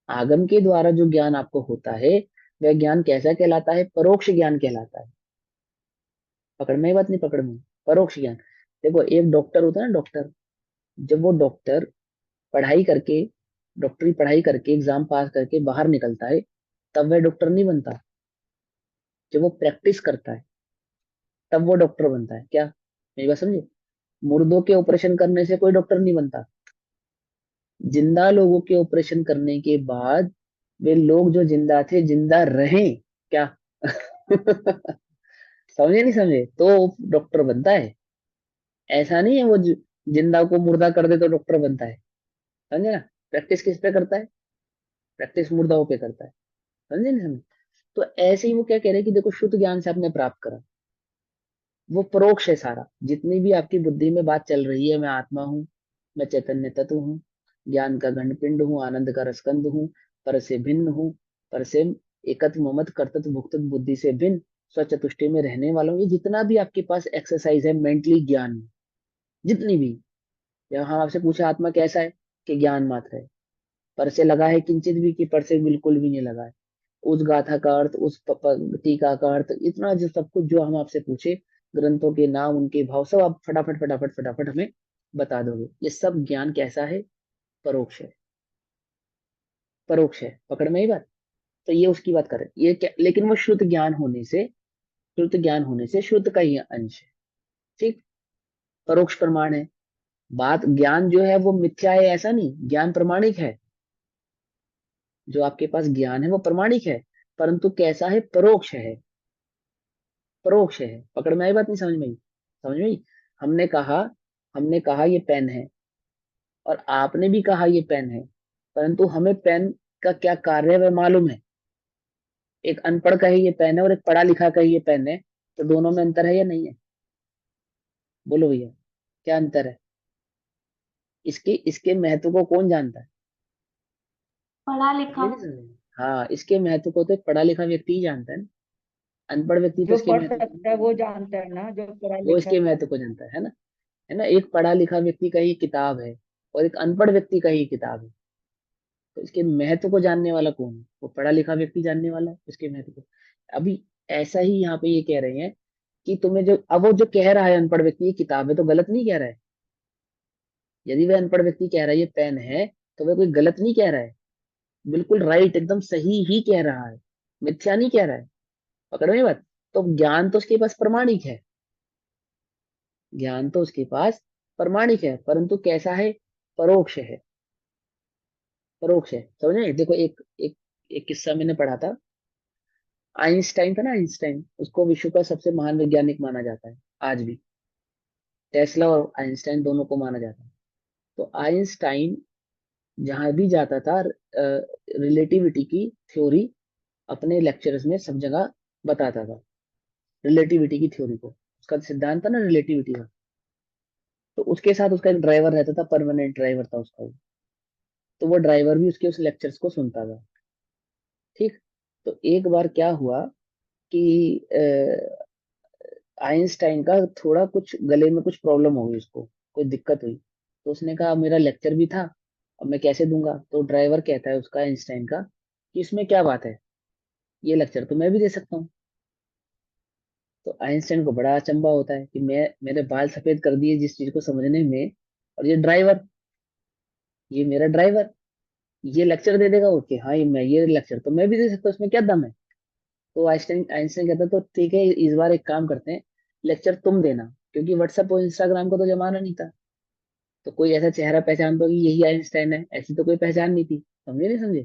आगम के द्वारा जो ज्ञान आपको होता है, वह ज्ञान कैसा कहलाता है? परोक्ष ज्ञान कहलाता है। पकड़ में, बात नहीं पकड़ में? परोक्ष ज्ञान। देखो एक डॉक्टर होता है ना, डॉक्टर, जब वो डॉक्टर पढ़ाई करके, डॉक्टरी पढ़ाई करके एग्जाम पास करके बाहर निकलता है, तब वह डॉक्टर नहीं बनता। जब वो प्रैक्टिस करता है, तब वो डॉक्टर बनता है। क्या मेरी बात समझे? मुर्दों के ऑपरेशन करने से कोई डॉक्टर नहीं बनता। जिंदा लोगों के ऑपरेशन करने के बाद वे लोग जो जिंदा थे जिंदा रहे, क्या समझे नहीं समझे? तो डॉक्टर बनता है। ऐसा नहीं है वो जिंदा को मुर्दा कर दे तो डॉक्टर बनता है। समझे ना? प्रैक्टिस किस पे करता है? प्रैक्टिस मुर्दाओं पे करता है। समझे नहीं समझे? तो ऐसे ही वो क्या कह रहे हैं कि देखो शुद्ध ज्ञान से आपने प्राप्त करा, वो परोक्ष है सारा। जितनी भी आपकी बुद्धि में बात चल रही है, मैं आत्मा हूँ, मैं चैतन्य तत्व हूँ, ज्ञान का घनपिंड हूँ, आनंद का रसकंद हूँ, पर से भिन्न हूँ, पर से एकत्व ममत कर्तव्य भुक्तत बुद्धि से भिन्न, स्वचतुष्टि में रहने वाला हूँ। ये जितना भी आपके पास एक्सरसाइज है मेंटली ज्ञान में, जितनी भी, या हम आपसे पूछे आत्मा कैसा है, कि ज्ञान मात्र है। पर से लगा है किंचित भी, कि पर से बिल्कुल भी नहीं लगा है। उस गाथा का अर्थ, उस टीका का अर्थ, इतना जो सब कुछ जो हम आपसे पूछे, ग्रंथों के नाम, उनके भाव, सब आप फटाफट फटाफट फटाफट हमें बता दोगे। ये सब ज्ञान कैसा है? परोक्ष है। परोक्ष है, पकड़ में ही बात। तो ये उसकी बात कर रहे हैं। ये क्या, लेकिन वो शुद्ध ज्ञान होने से, शुद्ध ज्ञान होने से शुद्ध का ही अंश है। ठीक, परोक्ष प्रमाण है। बात ज्ञान जो है वो मिथ्या है ऐसा नहीं, ज्ञान प्रमाणिक है। जो आपके पास ज्ञान है वो प्रमाणिक है, परंतु कैसा है? परोक्ष है। परोक्ष है। पकड़ में आई बात नहीं? समझ में आई? समझ में आई? हमने कहा, हमने कहा ये पेन है, और आपने भी कहा ये पेन है, परंतु हमें पेन का क्या कार्य है वह मालूम है। एक अनपढ़ का ही ये पेन है और एक पढ़ा लिखा का ही ये पेन है, तो दोनों में अंतर है या नहीं है? बोलो भैया, क्या अंतर है? इसके इसके महत्व को कौन जानता है? पढ़ा ये लिखा। नहीं समझे? हाँ, इसके महत्व को तो एक पढ़ा लिखा व्यक्ति ही जानता है ना। अनपढ़ व्यक्ति तो जो इसके पढ़ महत्व को नहीं सकता है वो जानता। जानता है ना, जो पढ़ा वो लिखा इसके है। महत्व को जानता है ना। है ना? एक पढ़ा लिखा व्यक्ति का ही किताब है, और एक अनपढ़ व्यक्ति का ही किताब है। तो इसके महत्व को जानने वाला कौन है? वो पढ़ा लिखा व्यक्ति जानने वाला है इसके महत्व को। अभी ऐसा ही यहाँ पे ये कह रहे हैं कि तुम्हें जो, अब वो जो कह रहा है अनपढ़ व्यक्ति ये किताब है, तो गलत नहीं कह रहा है। यदि वह अनपढ़ व्यक्ति कह रहा है ये पेन है, तो वह कोई गलत नहीं कह रहा है, बिल्कुल राइट, एकदम सही ही कह रहा है, मिथ्या नहीं कह रहा है। पकड़ में बात? तो ज्ञान तो उसके पास प्रमाणिक है, ज्ञान तो उसके पास प्रमाणिक है, परंतु कैसा है? परोक्ष है। परोक्ष है, समझे? देखो एक एक एक किस्सा मैंने पढ़ा था। आइंस्टाइन था ना, आइंस्टाइन, उसको विश्व का सबसे महान वैज्ञानिक माना जाता है आज भी। टेस्ला और आइंस्टाइन दोनों को माना जाता है। तो आइंस्टाइन जहां भी जाता था, रिलेटिविटी की थ्योरी अपने लेक्चर्स में सब जगह बताता था। रिलेटिविटी की थ्योरी को, उसका सिद्धांत था ना रिलेटिविटी का। तो उसके साथ उसका एक ड्राइवर रहता था, परमानेंट ड्राइवर था उसका वो। तो वो ड्राइवर भी उसके उस लेक्चर्स को सुनता था। ठीक। तो एक बार क्या हुआ कि आइंस्टाइन का थोड़ा कुछ गले में कुछ प्रॉब्लम हो गई, उसको कोई दिक्कत हुई। तो उसने कहा मेरा लेक्चर भी था, अब मैं कैसे दूंगा? तो ड्राइवर कहता है उसका, आइंस्टाइन का, कि इसमें क्या बात है, ये लेक्चर तो मैं भी दे सकता हूँ। तो आइंस्टाइन को बड़ा अचंभा होता है कि मैं, मेरे बाल सफेद कर दिए जिस चीज को समझने में, और ये ड्राइवर। ये मेरा ड्राइवर, ये लेक्चर दे देगा ओके, हाँ ये मैं, ये लेक्चर तो मैं भी दे सकता हूँ, उसमें क्या दम है। तो आइंस्टाइन आइंस्टाइन कहता तो ठीक है, इस बार एक काम करते हैं, लेक्चर तुम देना, क्योंकि व्हाट्सएप और इंस्टाग्राम का तो जमाना नहीं था। तो कोई ऐसा चेहरा पहचान दो कि यही आइंस्टाइन है, ऐसी तो कोई पहचान नहीं थी, समझे नहीं समझे।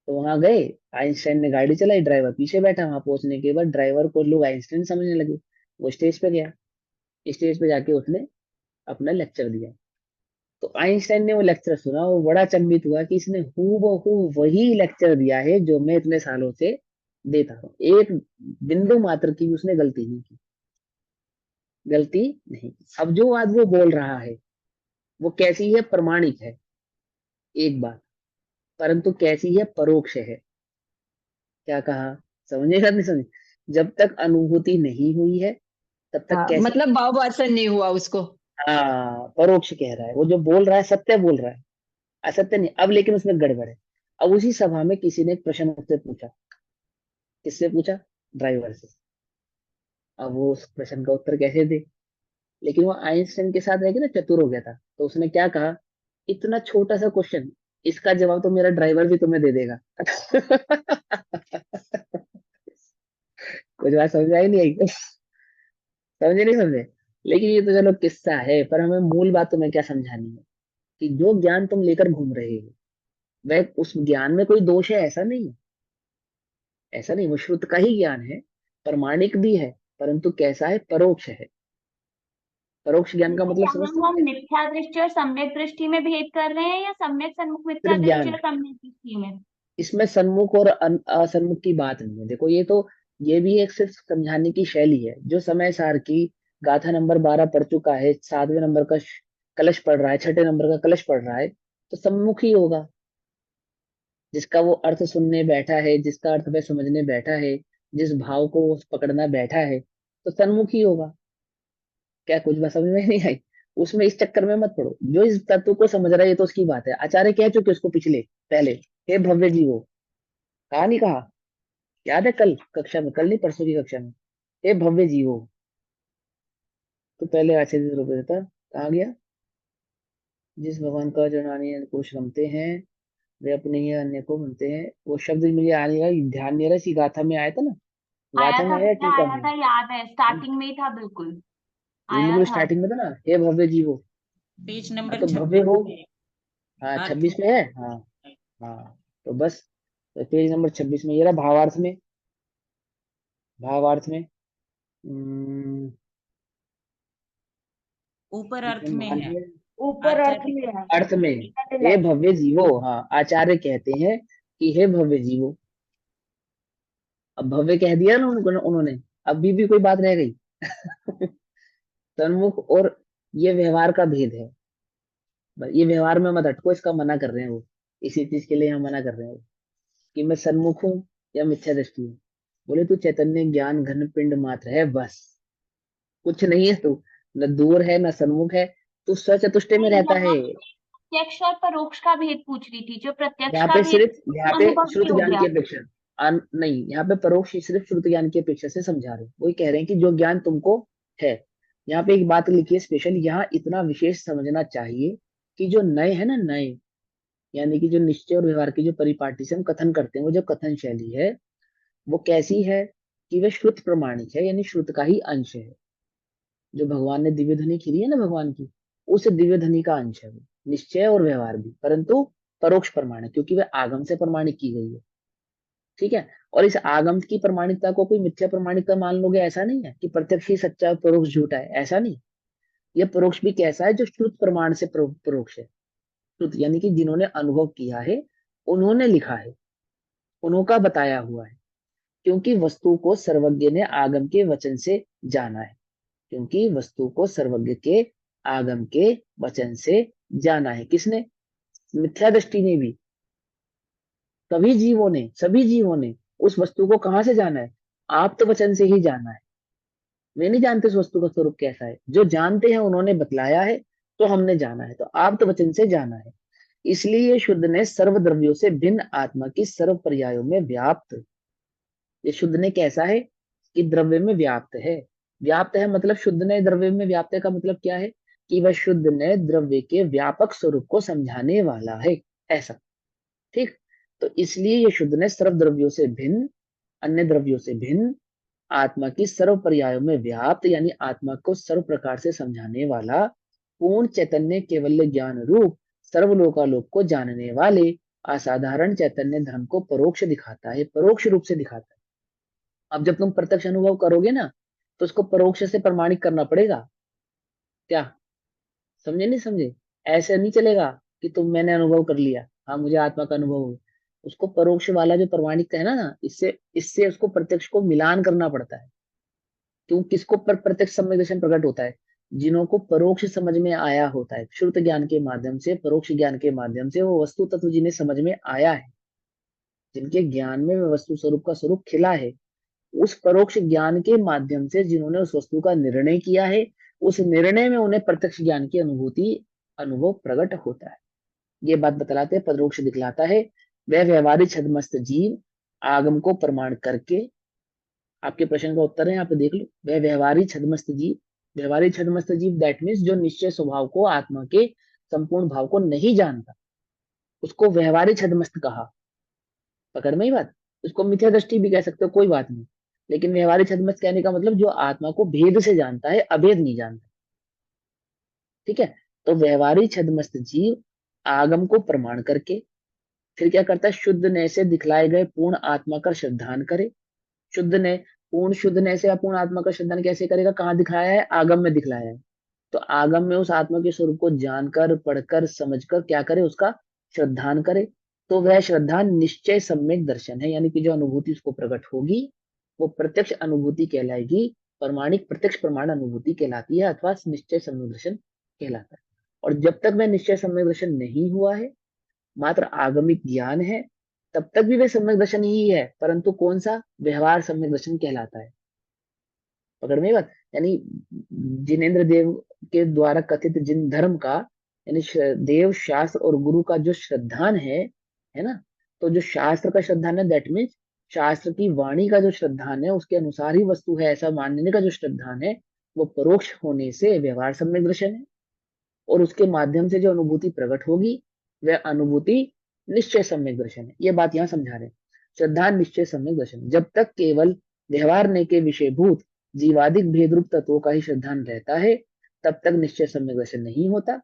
तो वहां गए, आइंस्टाइन ने गाड़ी चलाई, ड्राइवर पीछे बैठा, वहां पहुंचने के बाद ड्राइवर को लोग आइंस्टाइन समझने लगे। वो स्टेज पे गया, स्टेज पे जाके उसने अपना लेक्चर दिया। तो आइंस्टाइन ने वो लेक्चर सुना, वो बड़ा चंभित हुआ कि इसने हूबहू वही लेक्चर दिया है जो मैं इतने सालों से देता हूँ, एक बिंदु मात्र की भी उसने गलती नहीं की, गलती नहीं की। अब जो बात वो बोल रहा है वो कैसी है, प्रमाणिक है, एक बात, परंतु कैसी है, परोक्ष है। क्या कहा, समझेगा नहीं समझे, जब तक अनुभूति नहीं हुई है तब तक हाँ, कैसी। मतलब भाव वासन नहीं हुआ उसको। हाँ, परोक्ष कह रहा है, वो जो बोल रहा है सत्य बोल रहा है, असत्य नहीं। अब लेकिन उसमें गड़बड़ है। अब उसी सभा में किसी ने एक प्रश्न उससे पूछा, किससे पूछा, ड्राइवर से। अब वो उस प्रश्न का उत्तर कैसे दे, लेकिन वो आइंस्टाइन के साथ रह के ना चतुर हो गया था, तो उसने क्या कहा, इतना छोटा सा क्वेश्चन, इसका जवाब तो मेरा ड्राइवर भी तुम्हें दे देगा। कुछ बात समझ आई नहीं आई, समझे नहीं समझे। लेकिन ये तो चलो किस्सा है, पर हमें मूल बात तुम्हें क्या समझानी है, कि जो ज्ञान तुम लेकर घूम रहे हो वह, उस ज्ञान में कोई दोष है ऐसा नहीं है, ऐसा नहीं, वो श्रुत का ही ज्ञान है, प्रमाणिक भी है, परंतु कैसा है, परोक्ष है। परोक्ष ज्ञान का मतलब समझ यहाँ हम सकते हैं, मिथ्या दृष्टि और सम्यक दृष्टि में भेद कर रहे हैं, या सम्यक सन्मुख मिथ्या सिर्फ दृष्टि ज्ञान। और सम्यक दृष्टि में? इसमें सन्मुख और असन्मुख की बात नहीं है, देखो ये तो, ये भी एक सिर्फ समझाने की शैली है। जो समय सार की गाथा नंबर 12 पढ़ चुका है, 7वें नंबर का कलश पढ़ रहा है, 6ठे नंबर का कलश पढ़ रहा है, तो सम्मुख ही होगा। जिसका वो अर्थ सुनने बैठा है, जिसका अर्थ वह समझने बैठा है, जिस भाव को वो पकड़ना बैठा है, तो सन्मुख ही होगा। क्या कुछ बात समझ में नहीं आई, उसमें इस चक्कर में मत पड़ो। जो इस तत्व को समझ रहा है ये तो उसकी बात है, आचार्य कह चुके उसको पिछले, पहले, हे भव्य जीवो, कहा नहीं कहा, याद है कल कक्षा में, कल नहीं परसों की कक्षा में, हे भव्य जीवो। तो पहले आचार्य द्रौपदी था, कहा गया, जिस भगवान का जनानी पुरुष रमते हैं वे अपने ही अन्य को बनते हैं। वो शब्द मुझे आने का ध्यान नहीं रहा, इसी गाथा में आया था ना, आया गाथा में था आया भैया, टीका आया में। था, याद है, स्टार्टिंग में ही था बिल्कुल। आया बिल्कुल था। स्टार्टिंग में था ना, हे भव्य जीवो। पेज हाँ नंबर तो भव्य 26 हो, पे हाँ अर्थ 26 में है, हाँ। हाँ तो बस, तो पेज नंबर 26 में ये रहा, भावार्थ में, भावार्थ में, हम्म, ऊपर अर्थ इसमें में मान है। लिया, ऊपर अर्थ आचार्य में है। अर्थ में, Second हे line। भव्य जीवो, हाँ आचार्य कहते हैं कि हे भव्य जीवो। अब भव्य कह दिया ना उन्होंने, अभी भी कोई बात रह गई। सन्मुख और ये व्यवहार का भेद है, ये व्यवहार में मत अटको, इसका मना कर रहे हैं वो, इसी चीज के लिए हम मना कर रहे हैं वो, कि मैं सन्मुख हूँ या मिथ्या दृष्टि हूँ। बोले तू चैतन्य ज्ञान घन पिंड मात्र है बस, कुछ नहीं है तू, न दूर है न सन्मुख है, तू सचतुष्ट में नहीं, रहता है। यहाँ प्रत्यक्ष और परोक्ष का भेद पूछ रही थी। जो प्रत्यक्ष यहाँ का पे भेद सिर्फ, यहाँ पे अनुभव ही श्रुत हो ज्ञान गया। की अपेक्षा, नहीं, यहाँ पे परोक्ष सिर्फ श्रुत ज्ञान की अपेक्षा से समझा रहे हैं। वही कह रहे हैं कि जो ज्ञान तुमको है, यहाँ पे एक बात लिखी है स्पेशल, यहाँ इतना विशेष समझना चाहिए कि जो नए है ना, नए, यानी कि जो निश्चय और व्यवहार की जो परिपाटी से हम कथन करते हैं, वो जो कथन शैली है वो कैसी है, कि वह श्रुत प्रमाणिक है, यानी श्रुत का ही अंश है। जो भगवान ने दिव्य ध्वनि खीरी है ना भगवान की, उस दिव्य ध्वनि का अंश है वो, निश्चय और व्यवहार भी, परंतु परोक्ष प्रमाण है, क्योंकि वह आगम से प्रमाणित की गई है। ठीक है, और इस आगम की प्रमाणिकता को कोई मिथ्या प्रमाणिकता मान लोगे ऐसा नहीं है, कि प्रत्यक्ष ही सच्चा और परोक्ष झूठा है, ऐसा नहीं। यह परोक्ष भी कैसा है, जो श्रुत प्रमाण से परोक्ष है। श्रुत यानी कि जिन्होंने अनुभव किया है, उन्होंने लिखा है, उन्होंने बताया हुआ है। क्योंकि वस्तु को सर्वज्ञ ने आगम के वचन से जाना है, क्योंकि वस्तु को सर्वज्ञ के आगम के वचन से जाना है। किसने, मिथ्या दृष्टि ने भी, सभी जीवों ने, सभी जीवों ने उस वस्तु को कहां से जाना है, आप तो वचन से ही जाना है। वे नहीं जानते उस वस्तु का स्वरूप कैसा है, जो जानते हैं उन्होंने बतलाया है, तो हमने जाना है, तो आप तो वचन से जाना है। इसलिए शुद्ध ने सर्व द्रव्यों से भिन्न आत्मा की सर्व पर्यायों में व्याप्त, ये शुद्ध ने कैसा है, कि द्रव्य में व्याप्त है। व्याप्त है मतलब, शुद्ध ने द्रव्य में व्याप्त है का मतलब क्या है, कि वह शुद्ध नए द्रव्य के व्यापक स्वरूप को समझाने वाला है, ऐसा। ठीक। तो इसलिए ये शुद्ध नए सर्व द्रव्यों से भिन्न, अन्य द्रव्यों से भिन्न, आत्मा की सर्व पर्यायों में व्याप्त, यानी आत्मा को सर्व प्रकार से समझाने वाला, पूर्ण चैतन्य केवल ज्ञान रूप सर्वलोकालोक को जानने वाले असाधारण चैतन्य धर्म को परोक्ष दिखाता है, परोक्ष रूप से दिखाता है। अब जब तुम प्रत्यक्ष अनुभव करोगे ना, तो उसको परोक्ष से प्रमाणित करना पड़ेगा। क्या? समझे नहीं समझे? ऐसे नहीं चलेगा कि तुम मैंने अनुभव कर लिया, हाँ मुझे आत्मा का अनुभव हो। उसको परोक्ष वाला जो प्रमाणिक है ना, इससे इससे उसको प्रत्यक्ष को मिलान करना पड़ता है। क्यों? किसको पर प्रत्यक्ष सम्यक दर्शन प्रकट होता है? जिन्हों को परोक्ष समझ में आया होता है, श्रुत ज्ञान के माध्यम से, परोक्ष ज्ञान के माध्यम से वो वस्तु तत्व जिन्हें समझ में आया है, जिनके ज्ञान में वह वस्तु स्वरूप का स्वरूप खिला है, उस परोक्ष ज्ञान के माध्यम से जिन्होंने उस वस्तु का निर्णय किया है, उस निर्णय में उन्हें प्रत्यक्ष ज्ञान की अनुभूति, अनुभव प्रकट होता है। ये बात बतलाते हैं, परोक्ष दिखलाता है। वह व्यवहारिक छदमस्त जीव आगम को प्रमाण करके, आपके प्रश्न का उत्तर है यहाँ पे देख लो, वह व्यवहारिक छदमस्त जीव, व्यवहारिक छदमस्त जीव दैट मीन्स जो निश्चय स्वभाव को, आत्मा के संपूर्ण भाव को नहीं जानता, उसको व्यवहारिक छदमस्त कहा। पकड़ में ही बात। उसको मिथ्या दृष्टि भी कह सकते हो, कोई बात नहीं। लेकिन व्यवहारिक छदमस्त कहने का मतलब जो आत्मा को भेद से जानता है, अभेद नहीं जानता। ठीक है। तो व्यवहारिक छदमस्त जीव आगम को प्रमाण करके फिर क्या करता है? शुद्ध नय से दिखलाए गए पूर्ण आत्मा का श्रद्धान करे। शुद्ध नय, पूर्ण शुद्ध नय से अपूर्ण आत्मा का श्रद्धान कैसे करेगा? कहाँ दिखलाया है? आगम में दिखलाया है। तो आगम में उस आत्मा के स्वरूप को जानकर, पढ़कर, समझकर क्या करे? उसका श्रद्धान करे। तो वह श्रद्धा निश्चय सम्यक दर्शन है, यानी कि जो अनुभूति उसको प्रकट होगी वो प्रत्यक्ष अनुभूति कहलाएगी, प्रमाणिक प्रत्यक्ष प्रमाण अनुभूति कहलाती है, अथवा निश्चय सम्यक दर्शन कहलाता है। और जब तक वह निश्चय सम्यक दर्शन नहीं हुआ है, मात्र आगमिक ज्ञान है, तब तक भी वह सम्यक दर्शन ही है, परंतु कौन सा? व्यवहार सम्यक दर्शन कहलाता है। पकड़ में बात। यानी जिनेन्द्र देव के द्वारा कथित जिन धर्म का, यानी देव शास्त्र और गुरु का जो श्रद्धान है ना, तो जो शास्त्र का श्रद्धान है दैट मीन्स शास्त्र की वाणी का जो श्रद्धान है, उसके अनुसार ही वस्तु है ऐसा मानने का जो श्रद्धान है, वो परोक्ष होने से व्यवहार सम्यक दर्शन है। और उसके माध्यम से जो अनुभूति प्रकट होगी, वह अनुभूति निश्चय सम्यक दर्शन है। ये बात यहाँ समझा रहे हैं। श्रद्धा निश्चय सम्यक दर्शन, जब तक केवल व्यवहार ने के विषयभूत जीवादिक भेद रूप तत्वों का ही श्रद्धान रहता है, तब तक निश्चय सम्यक दर्शन नहीं होता।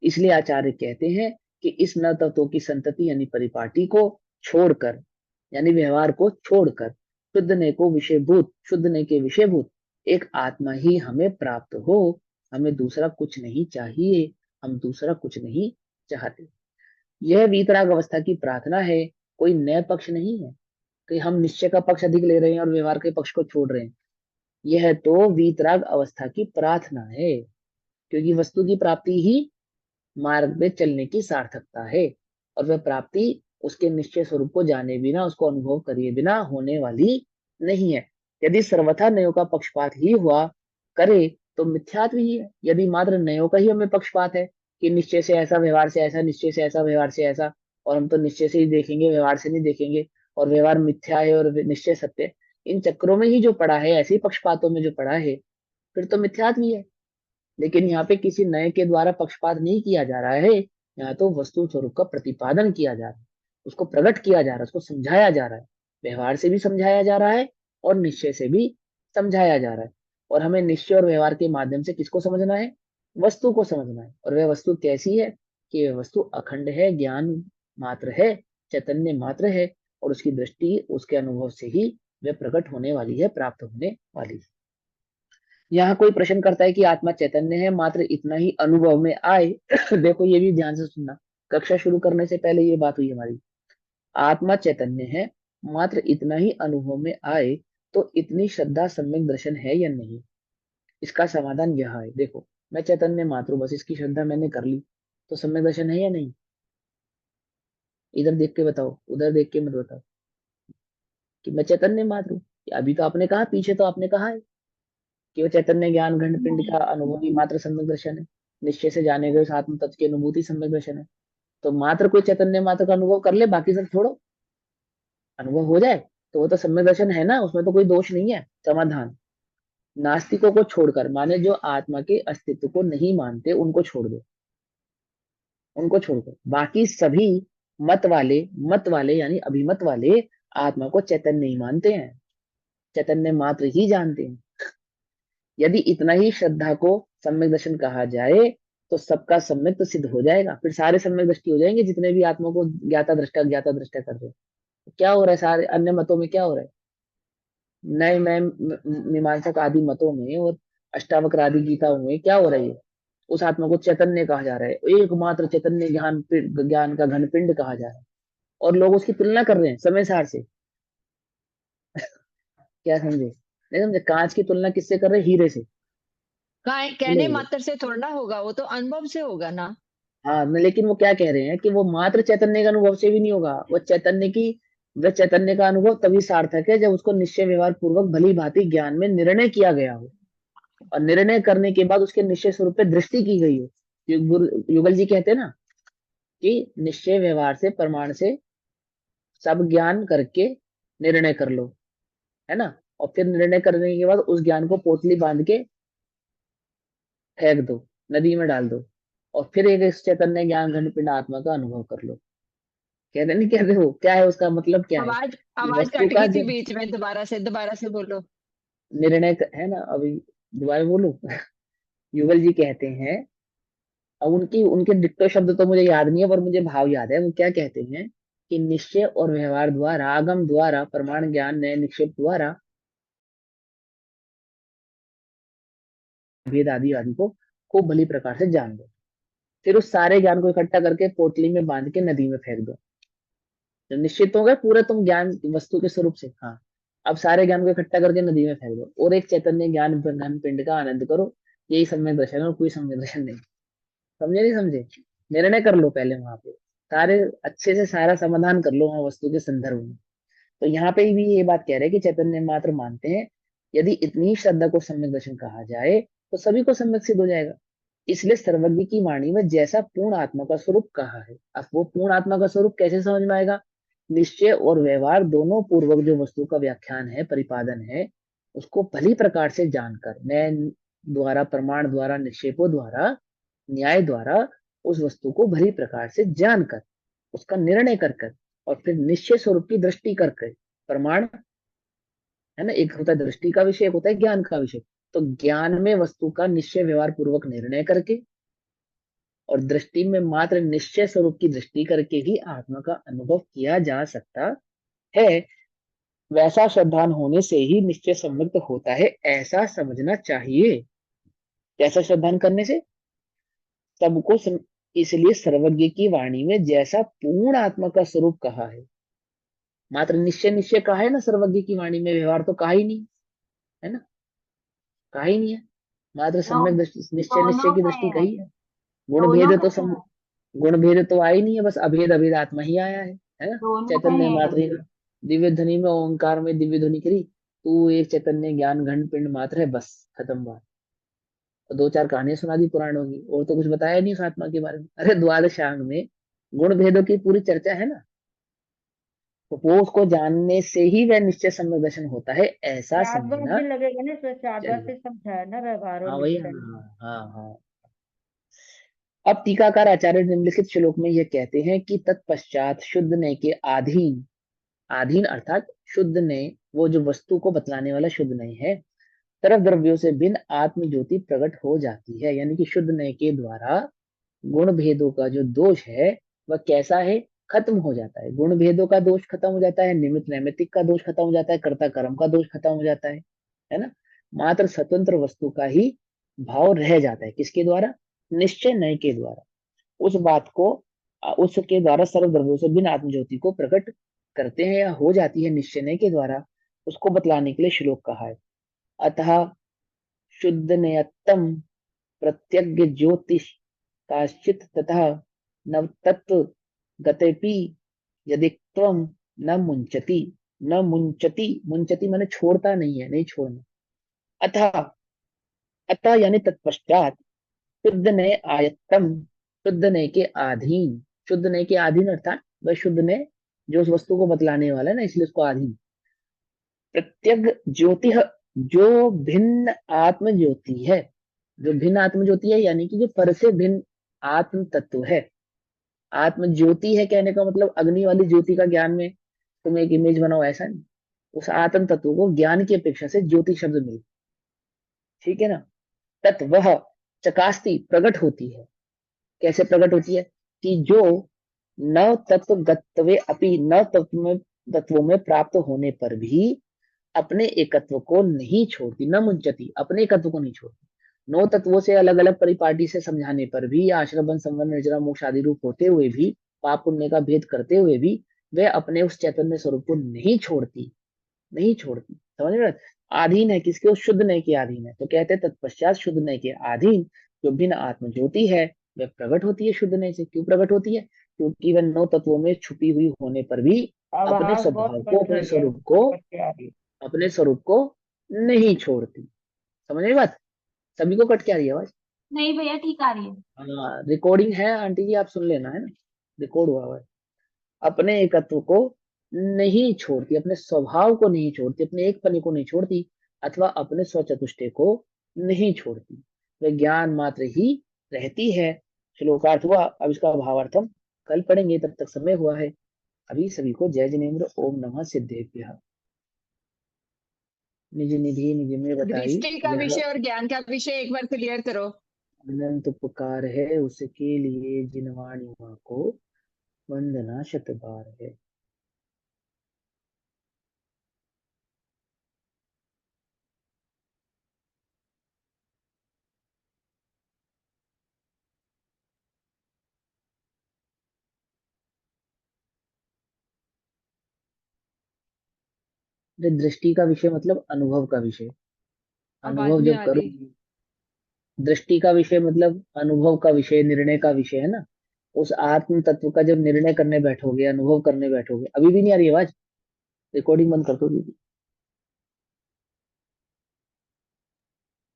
इसलिए आचार्य कहते हैं कि इस न तत्वों की संतति यानी परिपाटी को छोड़कर, यानी व्यवहार को छोड़कर, शुद्ध ने को विषयभूत, शुद्ध ने के विषयभूत एक आत्मा ही हमें प्राप्त हो। हमें दूसरा कुछ नहीं चाहिए, हम दूसरा कुछ नहीं चाहते। यह वीतराग अवस्था की प्रार्थना है, कोई नया पक्ष नहीं है कि हम निश्चय का पक्ष अधिक ले रहे हैं और व्यवहार के पक्ष को छोड़ रहे हैं। यह तो वीतराग अवस्था की प्रार्थना है, क्योंकि वस्तु की प्राप्ति ही मार्ग में चलने की सार्थकता है, और वह प्राप्ति उसके निश्चय स्वरूप को जाने बिना, उसको अनुभव करे बिना होने वाली नहीं है। यदि सर्वथा नयो का पक्षपात ही हुआ करे तो मिथ्यात्व ही है। यदि मात्र नयो का ही हमें पक्षपात है कि निश्चय से ऐसा, व्यवहार से ऐसा, निश्चय से ऐसा, व्यवहार से ऐसा, और हम तो निश्चय से ही देखेंगे, व्यवहार से नहीं देखेंगे, और व्यवहार मिथ्या है और निश्चय सत्य है, इन चक्रों में ही जो पड़ा है, ऐसे ही पक्षपातों में जो पड़ा है, फिर तो मिथ्यात्व ही है। लेकिन यहाँ पे किसी नए के द्वारा पक्षपात नहीं किया जा रहा है, यहाँ तो वस्तु स्वरूप का प्रतिपादन किया जा रहा है, उसको प्रकट किया जा रहा है, उसको समझाया जा रहा है। व्यवहार से भी समझाया जा रहा है और निश्चय से भी समझाया जा रहा है। और हमें निश्चय और व्यवहार के माध्यम से किसको समझना है? वस्तु को समझना है। और वह वस्तु कैसी है? कि वह वस्तु अखंड है, ज्ञान मात्र है, चैतन्य मात्र है, और उसकी दृष्टि उसके अनुभव से ही वह प्रकट होने वाली है, प्राप्त होने वाली है। यहाँ कोई प्रश्न करता है कि आत्मा चैतन्य है, मात्र इतना ही अनुभव में आए। देखो ये भी ध्यान से सुनना, कक्षा शुरू करने से पहले ये बात हुई हमारी। आत्मा चैतन्य है, मात्र इतना ही अनुभव में आए, तो इतनी श्रद्धा सम्यक दर्शन है या नहीं? इसका समाधान यह है, देखो मैं चैतन्य मात्र हूं, बस इसकी श्रद्धा मैंने कर ली, तो सम्यक दर्शन है या नहीं? इधर देख के बताओ, उधर देख के मत बताओ कि मैं चैतन्य मात्र हूँ। अभी तो आपने कहा, पीछे तो आपने कहा है कि वो चैतन्य ज्ञान घंट पिंड नहीं। का अनुभूति मात्र सम्यक दर्शन है, निश्चय से जाने गए उस आत्म तत्व की अनुभूति सम्यक दर्शन है। तो मात्र कोई चैतन्य मात्र का अनुभव कर ले, बाकी सब छोड़ो, अनुभव हो जाए, तो वो तो सम्यक दर्शन है ना, उसमें तो कोई दोष नहीं है। समाधान, नास्तिकों को छोड़कर, माने जो आत्मा के अस्तित्व को नहीं मानते उनको छोड़ दो, उनको छोड़कर बाकी सभी मत वाले यानी अभिमत वाले आत्मा को चैतन्य नहीं मानते हैं, चैतन्य मात्र ही जानते हैं। यदि इतना ही श्रद्धा को सम्यक दर्शन कहा जाए तो सबका सम्यक तो सिद्ध हो जाएगा, फिर सारे सम्यक दृष्टि हो जाएंगे जितने भी आत्मा को ज्ञाता दृष्टा कर रहे हैं। क्या हो रहा है सारे अन्य मतों में, क्या हो रहा है, नए नए मीमांसक आदि मतों में और अष्टावक्र आदि गीताओं में क्या हो रहा है, उस आत्मा को चैतन्य कहा जा रहा है, एकमात्र चैतन्य ज्ञान का घन पिंड कहा जा रहा है, और लोग उसकी तुलना कर रहे हैं समय सार से। क्या समझे, नहीं समझे, कांच की तुलना किससे कर रहे हैं, हीरे से। बोलो कहने बोलो। मात्र से थोड़ा होगा, वो तो अनुभव से होगा ना। हाँ लेकिन वो क्या कह रहे हैं कि वो मात्र चैतन्य का अनुभव से भी नहीं होगा, वह चैतन्य का अनुभव तभी सार्थक है जब उसको निश्चय व्यवहार पूर्वक भली भांति ज्ञान में निर्णय किया गया हो, और निर्णय करने के बाद उसके निश्चय स्वरूप पे दृष्टि की गई हो। युगल जी कहते हैं ना कि निश्चय व्यवहार से प्रमाण से सब ज्ञान करके निर्णय कर लो, है ना, और फिर निर्णय करने के बाद उस ज्ञान को पोटली बांध के फेंक दो, नदी में डाल दो, और फिर एक इस चैतन्य ज्ञान घन पिंड आत्मा का अनुभव कर लो। कहते नहीं कहते हो, क्या है उसका मतलब, क्या है आवाज कि आवाज वस्तु कट का गई थी जब बीच में, दोबारा से बोलो। है ना, अभी दोबारा बोलूं। युगल जी कहते हैं, अब उनकी उनके डिक्टो शब्द तो मुझे याद नहीं है पर मुझे भाव याद है, वो क्या कहते हैं कि निश्चय और व्यवहार द्वारा, आगम द्वारा, प्रमाण ज्ञान नए निक्षेप द्वारा भेद आदि आदि को खूब भली प्रकार से जान दो, फिर उस सारे ज्ञान को इकट्ठा करके पोटली में बांध के नदी में फेंक दो। जब निश्चित हो गए पूरे तुम ज्ञान वस्तु के स्वरूप से, हाँ, अब सारे ज्ञान को इकट्ठा करके नदी में फेंक दो और एक चैतन्य ज्ञान घन पिंड का आनंद करो। यही सम्यक दर्शन है और कोई सम्यक दर्शन नहीं। समझे नहीं समझे, निर्णय कर लो पहले वहां पे, सारे अच्छे से सारा समाधान कर लो वहां वस्तु के संदर्भ में। तो यहाँ पे भी ये बात कह रहे हैं कि चैतन्य मात्र मानते हैं, यदि इतनी ही श्रद्धा को सम्यक दर्शन कहा जाए तो सभी को सम्यक सिद्ध हो जाएगा। इसलिए सर्वज्ञ की वाणी में जैसा पूर्ण आत्मा का स्वरूप कहा है, अब वो पूर्ण आत्मा का स्वरूप कैसे समझ में आएगा, निश्चय और व्यवहार दोनों पूर्वक जो वस्तु का व्याख्यान है, परिपादन है, उसको भली प्रकार से जानकर, न्याय द्वारा, प्रमाण द्वारा, निक्षेपों द्वारा, न्याय द्वारा उस वस्तु को भली प्रकार से जानकर, उसका निर्णय कर कर, और फिर निश्चय स्वरूप की दृष्टि करके, प्रमाण है ना, एक होता है दृष्टि का विषय, एक होता है ज्ञान का विषय। तो ज्ञान में वस्तु का निश्चय व्यवहार पूर्वक निर्णय करके, और दृष्टि में मात्र निश्चय स्वरूप की दृष्टि करके ही आत्मा का अनुभव किया जा सकता है। वैसा श्रद्धान होने से ही निश्चय सम्यक्त होता है, ऐसा समझना चाहिए। कैसा श्रद्धान करने से, सबको इसलिए सर्वज्ञ की वाणी में जैसा पूर्ण आत्मा का स्वरूप कहा है, मात्र निश्चय निश्चय कहा है ना सर्वज्ञ की वाणी में, व्यवहार तो कहा ही नहीं है ना, कहा ही नहीं है, मात्र दो, सम्यक निश्चय निश्चय दोनों की दृष्टि कहे हैं, कही है। गुण दोनों भेद तो कहे हैं, गुण भेद तो आया ही नहीं है, बस अभेद अभेद आत्मा ही आया है ना। दोनों चैतन्य कहे हैं। मात्र ही, दिव्य ध्वनि में ओंकार में दिव्य ध्वनि करी, तू एक चैतन्य ज्ञान घन पिंड मात्र है, बस खत्म बात। और दो चार कहानियां सुना दी पुराणों की, और तो कुछ बताया नहीं उस आत्मा के बारे में। अरे द्वादशांग में गुण भेदों की पूरी चर्चा है ना, तो वो उसको जानने से ही वह निश्चय सम्यक दर्शन होता है, ऐसा चार बार समझना भी लगेगा ना, इसमें चार बार चाहिए। से समझाया ना, व्यवहार और हाँ वही, निश्चय। हाँ हाँ हाँ। अब टीकाकार आचार्य निम्नलिखित श्लोक में यह कहते हैं कि तत्पश्चात शुद्ध ने के अधीन, अधीन अर्थात शुद्ध ने, वो जो वस्तु को बतलाने वाला शुद्ध नहीं है, तरफ द्रव्यों से भिन्न आत्म ज्योति प्रकट हो जाती है। यानी कि शुद्ध नय के द्वारा गुण भेदों का जो दोष है वह कैसा है, खत्म हो जाता है। गुण भेदों का दोष खत्म हो जाता है, निमित्त नैमित्तिक का दोष खत्म हो जाता है, कर्ता कर्म का दोष खत्म हो जाता है ना। मात्र स्वतंत्र वस्तु का ही भाव रह जाता है, किसके द्वारा, निश्चय नय के द्वारा। उस बात को उसके द्वारा सर्व द्रव्यों से बिन आत्मज्योति को प्रकट करते हैं या हो जाती है निश्चय नय के द्वारा, उसको बतलाने के लिए श्लोक कहा है। अतः शुद्ध नयतम प्रत्यज्ञ ज्योतिष काश्चित तथा नव तत्व गतेपि यदि त्वम न मुंचति, न मुंचति, मुंचति माने छोड़ता नहीं है, नहीं छोड़ना। अतः, अतः यानी तत्पश्चात, शुद्ध ने आयत्तम, शुद्ध ने के अधीन, शुद्ध ने के अधीन अर्थात वह शुद्ध ने जो उस वस्तु को बतलाने वाला है ना, इसलिए उसको अधीन। प्रत्यग ज्योति जो भिन्न आत्म ज्योति है, जो भिन्न आत्म ज्योति है यानी कि जो पर से भिन्न आत्म तत्व है। आत्म ज्योति है कहने का मतलब अग्नि वाली ज्योति का ज्ञान में तुम एक इमेज बनाओ, ऐसा नहीं। उस आत्म तत्व को ज्ञान की अपेक्षा से ज्योति शब्द मिल, ठीक है ना। तत् वह चकास्ती प्रकट होती है। कैसे प्रकट होती है कि जो नव तत्व गत्वे अपि नव तत्वों में प्राप्त होने पर भी अपने एकत्व को नहीं छोड़ती, न मुंचती, अपने एकत्व को नहीं छोड़ती। नौ तत्वों से अलग अलग परिपाटी से समझाने पर भी, आश्रम बंध संवर निर्जरा मोक्ष आदि रूप होते हुए भी, पाप पुण्य का भेद करते हुए भी वे अपने उस चैतन्य स्वरूप को नहीं छोड़ती, नहीं छोड़ती। समझ रहे? अधीन है किसके? उस शुद्ध नय के अधीन है। तो कहते हैं तत्पश्चात शुद्ध नय के अधीन जो भिन्न आत्म ज्योति है वह प्रकट होती है शुद्ध नय से। क्यों प्रकट होती है? क्योंकि वह नौ तत्वों में छुपी हुई होने पर भी अपने आवाज बहुत स्वभाव को, कट अपने रही है, स्वरूप को, कट के आ रही है। अपने स्वरूप को नहीं छोड़ती। समझ रही बात? सभी को कट के आ रही है आवाज? नहीं भैया, ठीक आ रही है। हाँ, रिकॉर्डिंग है आंटी जी, आप सुन लेना, है ना, रिकॉर्ड हुआ हुआ है। अपने एकत्व को नहीं छोड़ती, अपने स्वभाव को नहीं छोड़ती, अपने एक पने को नहीं छोड़ती, अथवा अपने स्वचतुष्टय को नहीं छोड़ती, वह ज्ञान मात्र ही रहती है। श्लोकार्थ हुआ। अब इसका भावार्थ हम कल पढ़ेंगे, तब तक समय हुआ है। अभी सभी को जय जिनेन्द्र, ओम नमः सिद्धेभ्यः। निज निधि निज में बताई दृष्टि का यह विषय और ज्ञान का विषय एक बार क्लियर करो। अनंत उपकार है, उसके लिए जिनवाणी माँ को वंदना शत बार है। दृष्टि का विषय मतलब अनुभव का विषय। आवाज अनुभव नहीं जब आ करो, रही। दृष्टि का विषय मतलब अनुभव का विषय, निर्णय का विषय, है ना। उस आत्म तत्व का जब निर्णय करने बैठोगे, अनुभव करने बैठोगे। अभी भी नहीं आ रही आवाज? रिकॉर्डिंग बंद कर दो दीदी।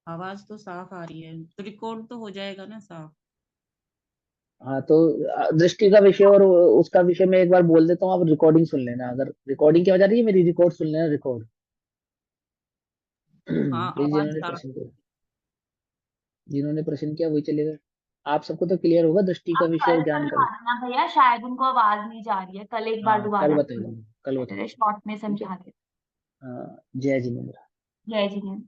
आवाज तो साफ आ रही है, तो रिकॉर्ड तो हो जाएगा ना साफ। हाँ तो दृष्टि का विषय और उसका विषय मैं एक बार बोल देता हूँ, आप रिकॉर्डिंग सुन लेना। अगर रिकॉर्डिंग की आवाज आ रही है मेरी, रिकॉर्ड सुन लेना, रिकॉर्ड। हाँ, प्लीज, आवाज जिन्होंने साफ। प्रश्न किया, जिन्होंने प्रश्न किया वही चलेगा। आप सबको तो क्लियर होगा दृष्टि का आप विषय कल और ज्ञान का समझा विषय। देना भैया, शायद उनको आवाज नहीं जा रही है, कल एक बार हाँ, कल दोबारा बता दूंगा, कल बता दूंगा। शॉर्ट में ठीक है। समझा दे। हाँ, जय जिनेन्द्र। जय जी।